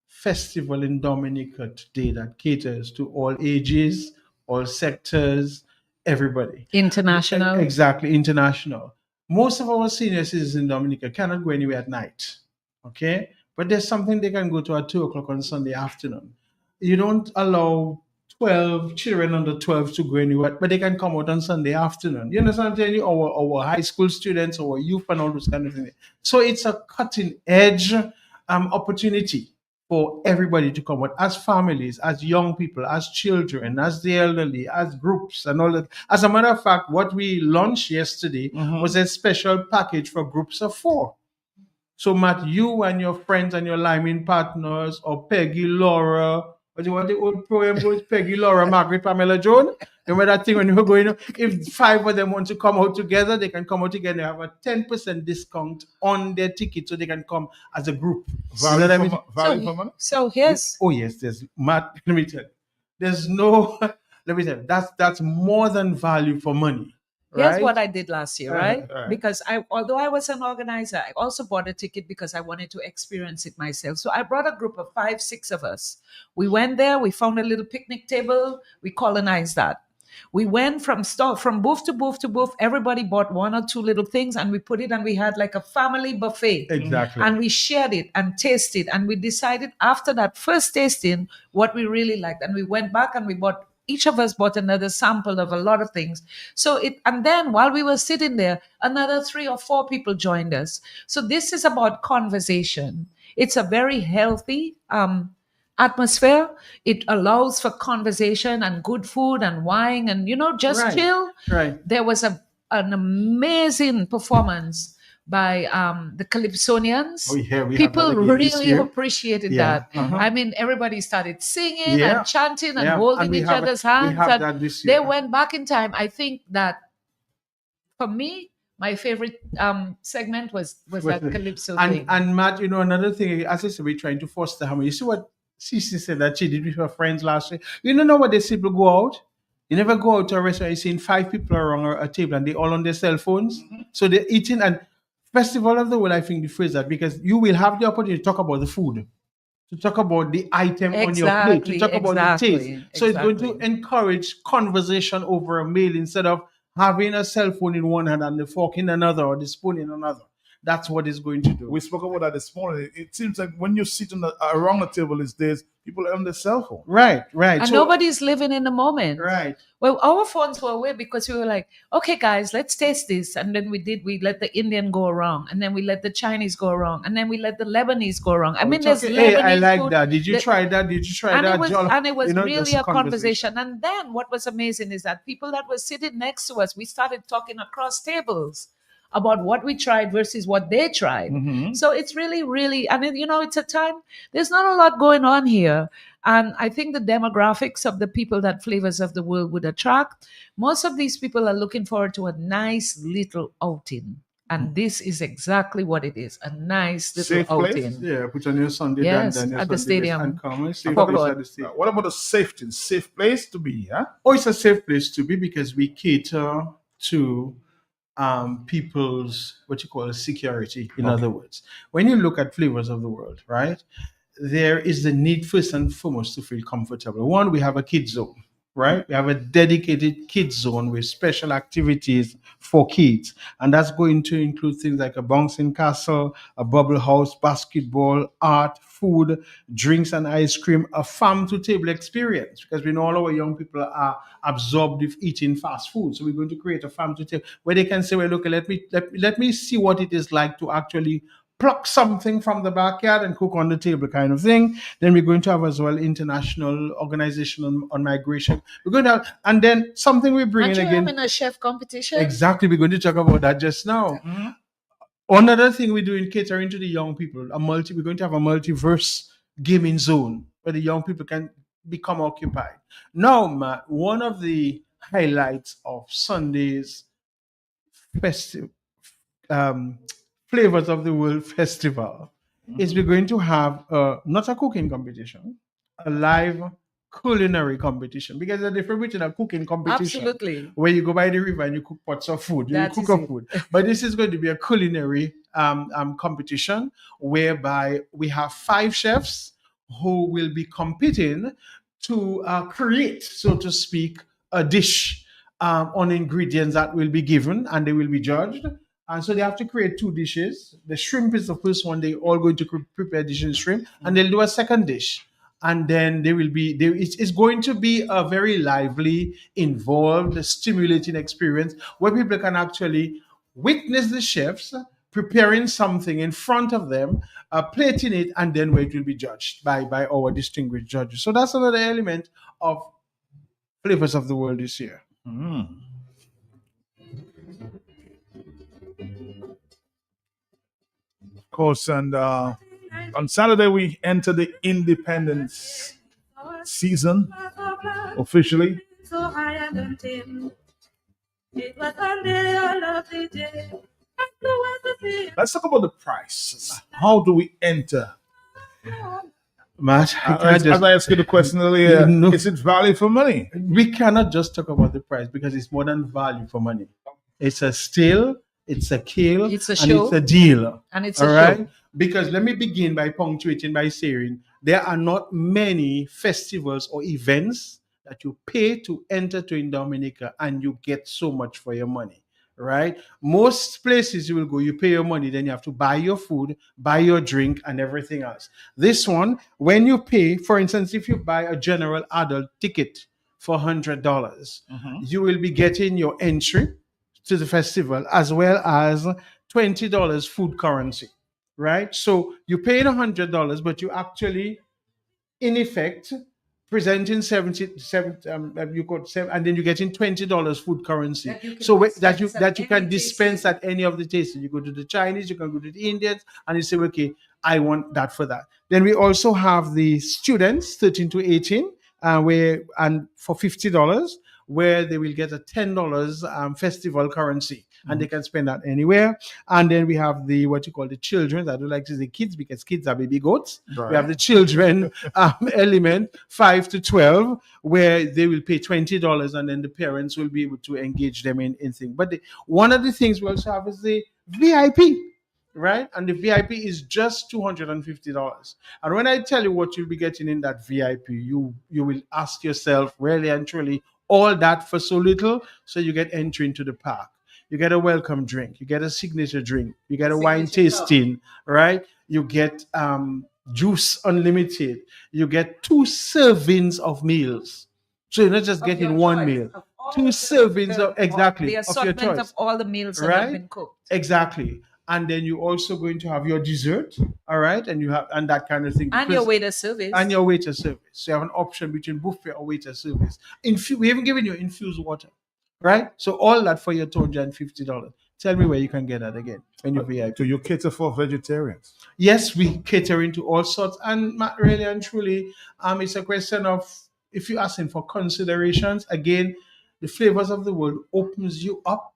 festival in Dominica today that caters to all ages, all sectors, everybody. International. Exactly, international. Most of our senior citizens in Dominica cannot go anywhere at night, okay? But there's something they can go to at 2 o'clock on Sunday afternoon. You don't allow 12 children under 12 to go anywhere, but they can come out on Sunday afternoon. You understand what I'm telling you? Our high school students, our youth, and all those kind of things. So it's a cutting edge opportunity for everybody to come out as families, as young people, as children, as the elderly, as groups, and all that. As a matter of fact, what we launched yesterday was a special package for groups of 4. So, Matt, you and your friends and your liming partners, or Peggy, Laura, what do you want the old poem goes? Peggy, Laura, Margaret, Pamela, Joan. Remember that thing when you were going? If 5 of them want to come out together, they can come out together. They have a 10% discount on their ticket, so they can come as a group. Value for money? So here's. Oh yes, there's Matt. Let me tell you, there's no. Let me tell you, that's more than value for money. Here's Right? what I did last year, right? Right. Because although I was an organizer, I also bought a ticket because I wanted to experience it myself. So I brought a group of 5, 6 of us. We went there, we found a little picnic table, we colonized that. We went from booth to booth to booth. Everybody bought 1 or 2 little things and we put it and we had like a family buffet. Exactly. And we shared it and tasted. And we decided after that first tasting what we really liked. And we went back and each of us bought another sample of a lot of things. And then while we were sitting there, another 3 or 4 people joined us. So this is about conversation. It's a very healthy atmosphere. It allows for conversation and good food and wine and, just Right. chill. Right. There was an amazing performance by the Calypsonians. Oh, yeah, we have People that again this really year. appreciated Yeah. that. I mean, everybody started singing Yeah. and chanting and Yeah. holding And we each have- other's we hands. have And that this they year. went back in time. I think that for me, my favorite segment was that Calypso thing. And Matt, another thing, as I said, we're trying to foster harmony. You see what Cece said that she did with her friends last week? You don't know what they people go out? You never go out to a restaurant, you're seeing 5 people around a table and they all on their cell phones. So they're eating. And Festival of the World, I think, the phrase that because you will have the opportunity to talk about the food. to talk about the item on your plate, to talk about the taste. So it's going to Exactly. encourage conversation over a meal instead of having a cell phone in one hand and the fork in another or the spoon in another. That's what it's going to do. We spoke about that this morning. It seems like when you're sitting around the table these days, people are on their cell phone. Right. And nobody's living in the moment. Right. Well, our phones were away because we were like, okay, guys, let's taste this. And then we let the Indian go wrong. And then we let the Chinese go wrong. And then we let the Lebanese go wrong. I mean, there's Lebanese Hey, I like food that. Did you try that? Did you try and that? it was You know, really that's a conversation. And then what was amazing is that people that were sitting next to us, we started talking across tables about what we tried versus what they tried. So it's really, really, and it's a time, there's not a lot going on here. And I think the demographics of the people that Flavors of the World would attract, most of these people are looking forward to a nice little outing. And this is exactly what it is, a nice little Safe place? outing. Yeah, put on your Sunday Yes, dandan, your at the Sunday best stadium. and come and safe Pop place up. at the stadium. What about the safety? Safe place to be, huh? Oh, it's a safe place to be because we cater to people's what you call security. In other words, when you look at Flavors of the World, right, there is the need first and foremost to feel comfortable. One, we have a kids zone, right? We have a dedicated kids zone with special activities for kids, and that's going to include things like a bouncing castle, a bubble house, basketball, art, food, drinks and ice cream, a farm to table experience, because we know all our young people are absorbed with eating fast food. So we're going to create a farm to table where they can say, well, look, let me see what it is like to actually pluck something from the backyard and cook on the table kind of thing. Then we're going to have as well international organization on migration. We're going to have, and then something we bring Aren't in you again. having a chef competition? Exactly. We're going to talk about that just now. Another thing we do in catering to the young people, we're going to have a multiverse gaming zone where the young people can become occupied. Now, Matt, one of the highlights of Sunday's festival, Flavors of the World Festival, is we're going to have not a cooking competition, a live culinary competition, because there's a difference between a cooking competition Absolutely. where you go by the river and you cook pots of food, you That cook is up it. food. But this is going to be a culinary competition whereby we have 5 chefs who will be competing to create, so to speak, a dish on ingredients that will be given, and they will be judged. And so they have to create 2 dishes. The shrimp is the first one. They're all going to prepare dish in shrimp, and they'll do a second dish. And then it's going to be a very lively, involved, stimulating experience where people can actually witness the chefs preparing something in front of them, plating it, and then where it will be judged by our distinguished judges. So that's another element of Flavors of the World this year. Of course, and on Saturday we enter the Independence season officially. Let's talk about the price. How do we enter? Matt, As I asked you the question earlier, is it value for money? We cannot just talk about the price because it's more than value for money. It's a still, it's a kill, It's a and show. it's a deal. And it's all a right? show. Because let me begin by punctuating by saying there are not many festivals or events that you pay to enter to in Dominica and you get so much for your money. Right? Most places you will go, you pay your money, then you have to buy your food, buy your drink, and everything else. This one, when you pay, for instance, if you buy a general adult ticket for $100, you will be getting your entry to the festival as well as $20 food currency. Right? So you're paying $100, but you actually, in effect, presenting 70 you got 7, and then you're getting $20 food currency that you can dispense at any of the tasting. You go to the Chinese, you can go to the Indians, and you say, okay, I want that for that. Then we also have the students 13 to 18 and for $50, where they will get a $10 festival currency, and they can spend that anywhere. And then we have the what you call the children. I don't like to say kids because kids are baby goats. Right. We have the children element 5 to 12, where they will pay $20, and then the parents will be able to engage them in things. But one of the things we also have is the VIP. right? And the VIP is just $250. And when I tell you what you'll be getting in that VIP, you will ask yourself, really and truly, all that for so little. So you get entry into the park. You get a welcome drink. You get a signature drink. You get a wine tasting, right? You get juice unlimited. You get 2 servings of meals. So you're not just getting one meal. 2 servings of exactly the of your assortment choice. of all the meals that have Right? been cooked. Exactly. And then you're also going to have your dessert, all right, and you have and that kind of thing. And your waiter service. And your waiter service. So you have an option between buffet or waiter service. We haven't given you infused water, right? So all that for your $250. Tell me where you can get that again when you VIP. Do you cater for vegetarians? Yes, we cater into all sorts, and really and truly, it's a question of if you're asking for considerations. Again, the flavors of the world opens you up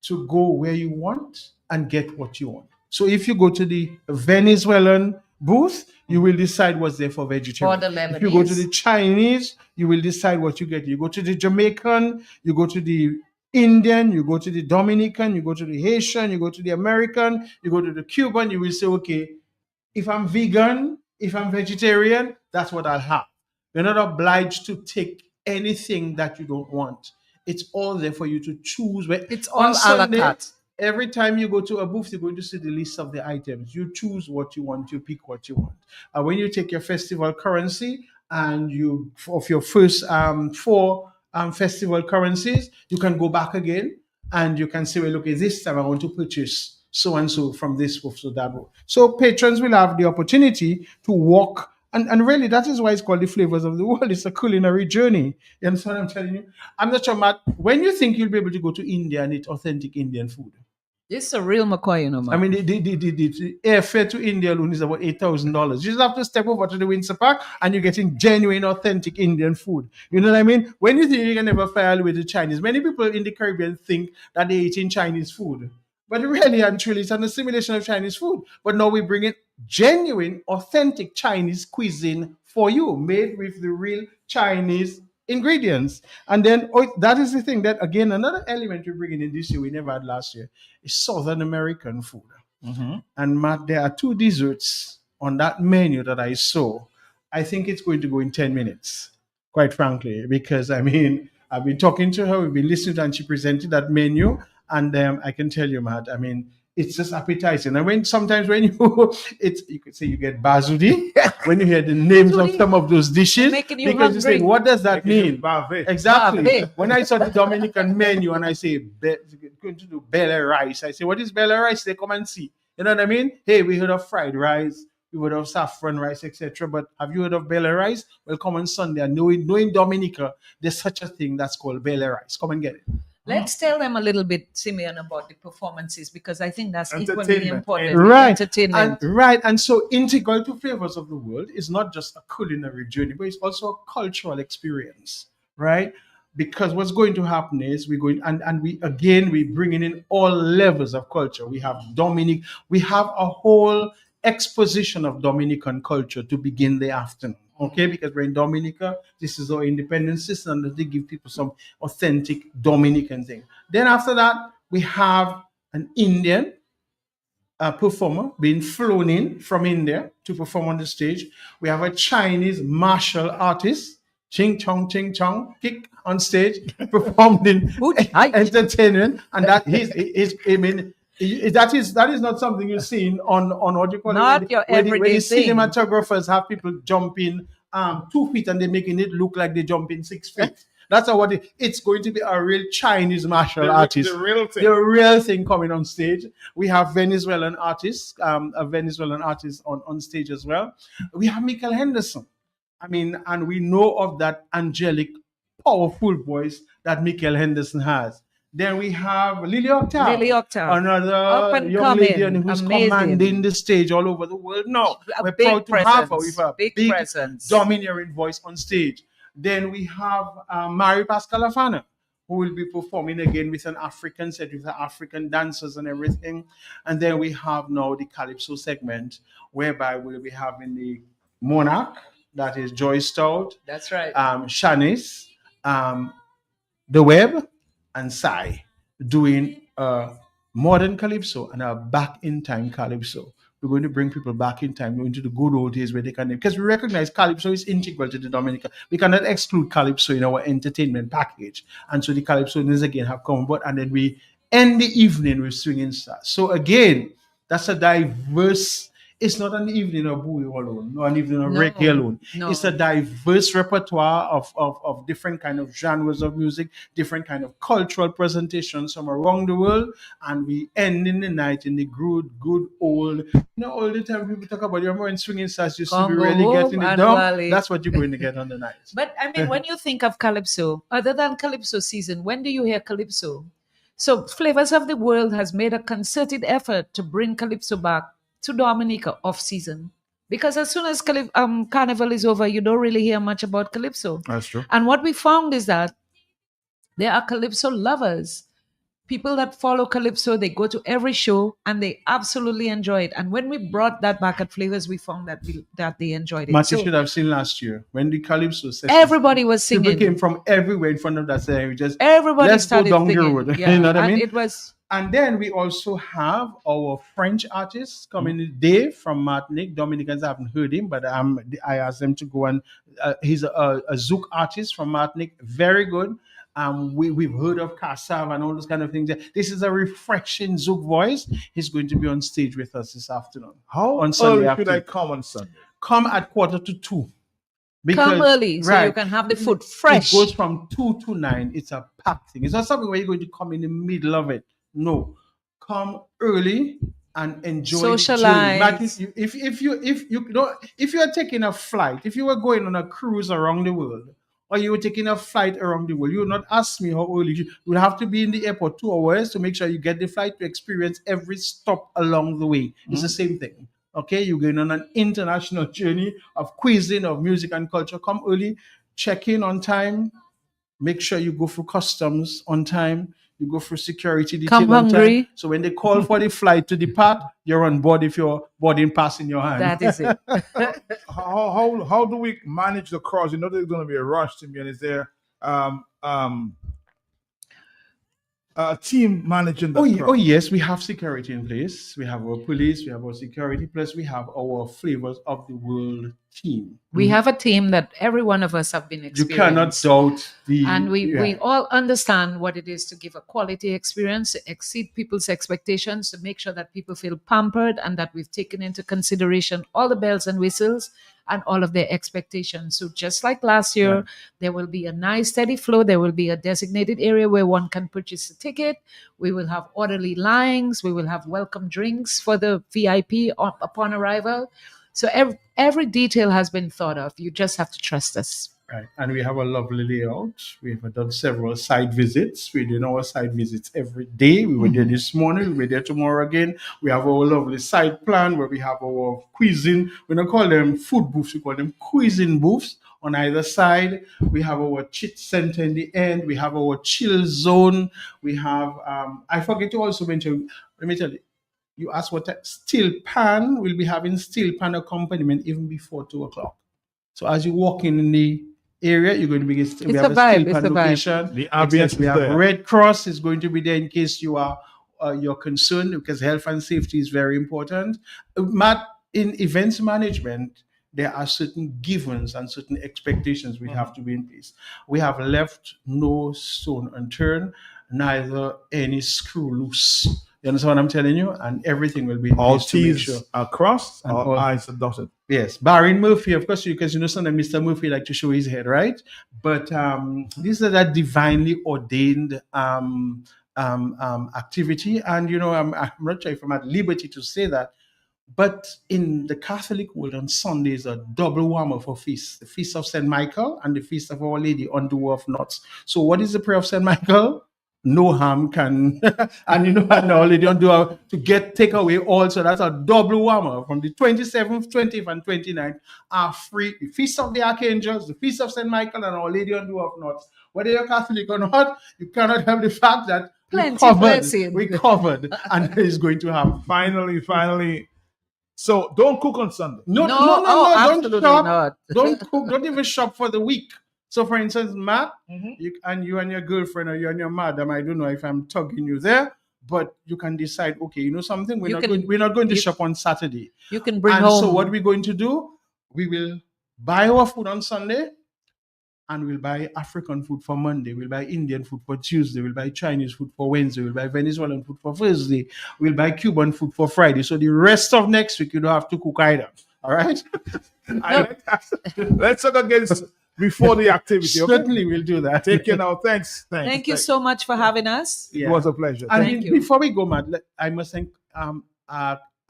to go where you want and get what you want. So if you go to the Venezuelan booth, you will decide what's there for vegetarian. Or the Lebanese. If you go to the Chinese, you will decide what you get. You go to the Jamaican, you go to the Indian, you go to the Dominican, you go to the Haitian, you go to the American, you go to the Cuban, you will say, okay, if I'm vegan, if I'm vegetarian, that's what I'll have. You're not obliged to take anything that you don't want. It's all there for you to choose. It's all a la carte. Every time you go to a booth, you're going to see the list of the items. You choose what you want, you pick what you want. And when you take your festival currency and you, of your first 4 festival currencies, you can go back again and you can say, well, okay, this time I want to purchase so and so from this booth, so that booth. So patrons will have the opportunity to walk. And really, that is why it's called the flavors of the world. It's a culinary journey. You understand what I'm telling you? I'm not sure, Matt, when you think you'll be able to go to India and eat authentic Indian food? This is a real McCoy, you know, man. I mean, the airfare to India alone is about $8,000. You just have to step over to the Windsor Park and you're getting genuine, authentic Indian food. You know what I mean? When you think you can never fly away with the Chinese, many people in the Caribbean think that they're eating Chinese food. But really and truly, it's an assimilation of Chinese food. But now we bring in genuine, authentic Chinese cuisine for you, made with the real Chinese ingredients. And then that is the thing that, again, another element we're bringing in this year we never had last year is Southern American food. And Matt, there are 2 desserts on that menu that I saw. I think it's going to go in 10 minutes, quite frankly, because I mean, I've been talking to her, we've been listening to her, and she presented that menu. And I can tell you, Matt, I mean, it's just appetizing. And sometimes when you could say you get bazudi when you hear the names of some of those dishes, because you say, what does that mean? Exactly. When I saw the Dominican menu and I say, going to do belle rice, I say, what is belle rice? They come and see. You know what I mean? Hey, we heard of fried rice, we heard of saffron rice, etc. But have you heard of belle rice? Well, come on Sunday and knowing Dominica, there's such a thing that's called belle rice. Come and get it. Let's tell them a little bit, Simeon, about the performances, because I think that's equally important. Right. Entertainment. And so integral to Flavors of the World is not just a culinary journey, but it's also a cultural experience, right? Because what's going to happen is we bringing in all levels of culture. We have we have a whole exposition of Dominican culture to begin the afternoon. Okay, because we're in Dominica, this is our independence system, and they give people some authentic Dominican thing. Then after that, we have an Indian performer being flown in from India to perform on the stage. We have a Chinese martial artist, ching chong, kick on stage, performed in entertainment, and that that is not something you see on what you call not it. Your where everyday the thing. cinematographers have people jumping 2 feet and they're making it look like they jump in 6 feet. That's not what it's going to be. A real Chinese martial artist, the real thing. The real thing coming on stage. We have Venezuelan artists, a Venezuelan artist on stage as well. We have Michael Henderson. I mean, and we know of that angelic, powerful voice that Michael Henderson has. Then we have Lily Octave, another young lady who's commanding the stage all over the world. No, we're proud to have her with a big presence, domineering voice on stage. Then we have Mary Pascalafana, who will be performing again with an African set, with the African dancers and everything. And then we have now the Calypso segment, whereby we'll be having the Monarch, that is Joy Stout. That's right. Shanice, The Web, and Sai doing a modern calypso and a back in time calypso. We're going to bring people back in time into the good old days where they can, because we recognize calypso is integral to the Dominica. We cannot exclude calypso in our entertainment package. And so the calypsonians again have come about, and then we end the evening with swinging stars. So again, that's a diverse. It's not an evening of boogie alone, nor an evening of reggae alone. No. It's a diverse repertoire of different kind of genres of music, different kind of cultural presentations from around the world, and we end in the night in the good old. All the time people talk about your and swinging stars used to be really getting it down. That's what you're going to get on the night. But I mean, when you think of calypso, other than calypso season, when do you hear calypso? So Flavors of the World has made a concerted effort to bring calypso back to Dominica off season. Because as soon as Carnival is over, you don't really hear much about calypso. That's true. And what we found is that there are calypso lovers. People that follow calypso, they go to every show and they absolutely enjoy it. And when we brought that back at Flavors, we found that they enjoyed it. Matt, you should have seen last year when the calypso session, everybody was singing. People came from everywhere in front of that stage. Just everybody let's go down singing. the road. Yeah. You know what I mean? It was. And then we also have our French artists coming in. Dave from Martinique. Dominicans haven't heard him, but I asked them to go and he's a Zouk artist from Martinique. Very good. We've heard of Kassav and all those kind of things. This is a refreshing Zouk voice. He's going to be on stage with us this afternoon. How on Sunday early should I come on Sunday? Come at 1:45. Come early so you can have the food fresh. It goes from 2 to 9. It's a packed thing. It's not something where you're going to come in the middle of it. No, come early and enjoy. Socialize. The if you are taking a flight, if you were going on a cruise around the world, or you were taking a flight around the world, you would not ask me how early. You would have to be in the airport 2 hours to make sure you get the flight to experience every stop along the way. It's the same thing. Okay, you're going on an international journey of cuisine, of music and culture. Come early, check in on time, make sure you go through customs on time, you go through security detail Come on hungry. time. So when they call for the flight to depart, you're on board if your boarding pass in your hand. That is it. How do we manage the crowds? You know there's going to be a rush to me, and is there a team managing the crowd? Oh yes, we have security in place. We have our police, we have our security, plus we have our Flavors of the World team. We have a team that every one of us have been experienced. You cannot doubt and we all understand what it is to give a quality experience, to exceed people's expectations, to make sure that people feel pampered and that we've taken into consideration all the bells and whistles and all of their expectations. So just like last year, there will be a nice steady flow. There will be a designated area where one can purchase a ticket. We will have orderly lines. We will have welcome drinks for the VIP upon arrival. So every detail has been thought of. You just have to trust us. Right. And we have a lovely layout. We have done several site visits. We do our site visits every day. We were there this morning. We'll be there tomorrow again. We have our lovely site plan where we have our cuisine. We don't call them food booths. We call them cuisine booths on either side. We have our chit center in the end. We have our chill zone. We have, I forget to also mention, let me tell you, you asked what steel pan. We'll be having steel pan accompaniment even before 2 o'clock. So as you walk in the area, you're going to be we have a steel pan location. The ambience we have there. Red Cross is going to be there in case you are you're concerned, because health and safety is very important. Matt, in events management, there are certain givens and certain expectations we have to be in place. We have left no stone unturned, neither any screw loose. You understand what I'm telling you? And everything will be in all place to make T's sure. are crossed, all I's are dotted. Yes, barring Murphy, of course, because sometimes Mr. Murphy like to show his head, right? But this is that divinely ordained activity, and I'm not sure if I'm at liberty to say that, but in the Catholic world, on Sunday is a double warmer for feasts: the feast of Saint Michael and the feast of Our Lady on the Wharf Nuts. So, what is the prayer of Saint Michael? No harm can, and Our Lady on the Wharf to take away all. So that's a double warmer from the 27th, 20th, and 29th are free. The feast of the Archangels, the feast of Saint Michael, and Our Lady on the Wharf Nuts. Whether you're Catholic or not, you cannot help the fact that we covered, and is going to have finally. So don't cook on Sunday. No, don't shop. Not. Don't cook. Don't even shop for the week. So, for instance, Matt, you and your girlfriend or you and your madam, I don't know if I'm tugging you there, but you can decide, okay, you know something, we're You not can- going, we're not going to you- shop on Saturday. You can bring And home. so what we're going to do, we will buy our food on Sunday, and we'll buy African food for Monday, we'll buy Indian food for Tuesday, we'll buy Chinese food for Wednesday, we'll buy Venezuelan food for Thursday, we'll buy Cuban food for Friday. So the rest of next week, you don't have to cook either. All right? Let's talk against before the activity. Okay? Certainly, we'll do that. Take care now. Thanks. Thank you so much for having us. It was a pleasure. And Thank you. before we go, Matt, I must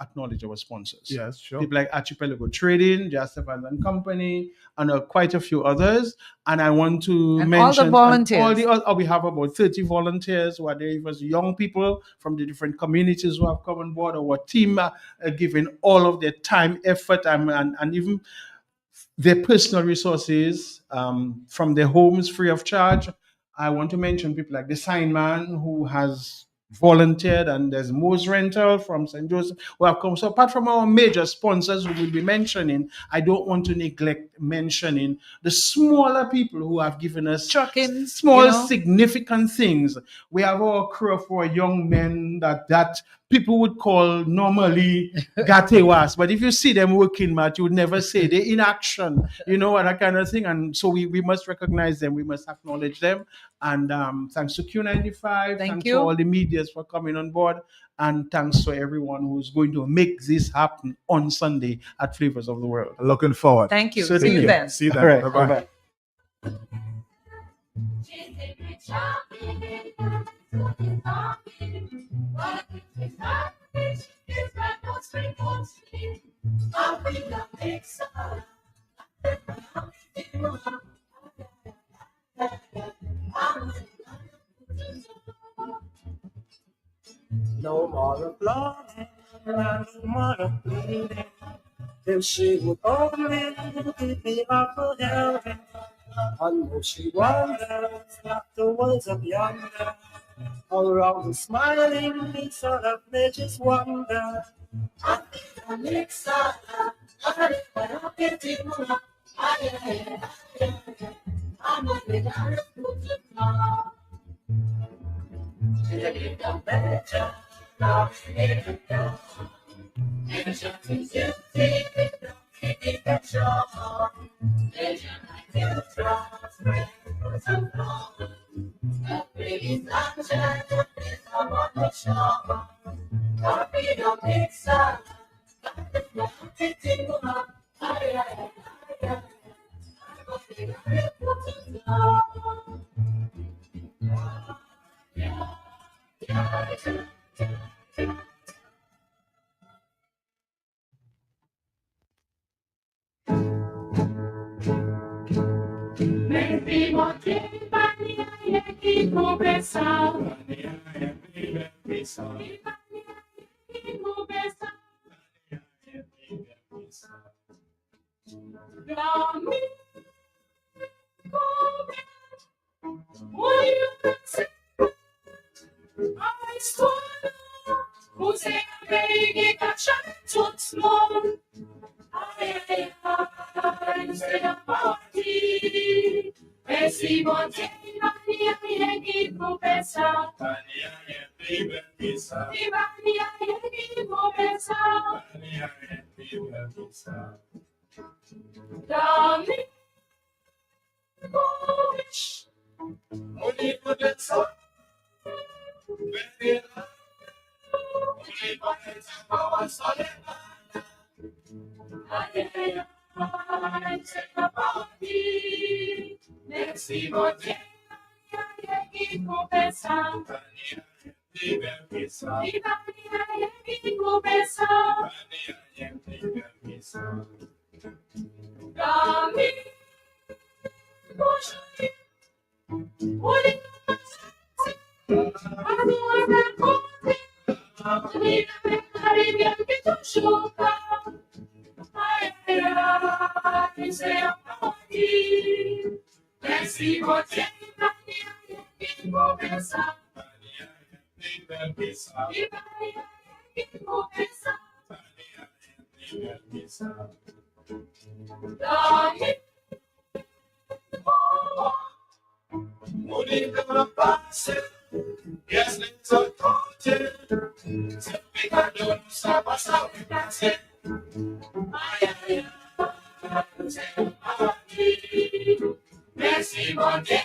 acknowledge our sponsors. Yes, sure. People like Archipelago Trading, Just Evans and Company, and quite a few others. And I want to And mention all the volunteers. we have about 30 volunteers who are there. It was young people from the different communities who have come on board. Our team are giving all of their time, effort, and even their personal resources from their homes free of charge. I want to mention people like the sign man who has volunteered, and there's Mo's Rental from St. Joseph who have come. So apart from our major sponsors who will be mentioning, I don't want to neglect mentioning the smaller people who have given us small, significant things. We have our crew for young men that people would call normally gatewas, but if you see them working, Matt, you would never say they're in action, you know, and that kind of thing. And so we must recognize them, we must acknowledge them. And thanks to Q95, thanks you. to all the medias for coming on board, and thanks to everyone who's going to make this happen on Sunday at Flavors of the World. Looking forward. Thank you. Certainly. See you then. See you then. All right. Bye-bye. Bye-bye. No more applauding, no more applauding. If she would only give me up for helping, I know she wonders afterwards of yonder. All around the smiling, me sort of nature's wonder. I think I'm excited. I'm getting more. I'm a bit out of now. Take the better, love it down. And just as you take it, don't keep it short. Vision like you trust, pray for some fun. The pretty sunshine is up on the shore. Coffee don't mix up, I'm getting more. Yes, it's a culture. So we got to stop us out. That's it. Merci, mon Dieu.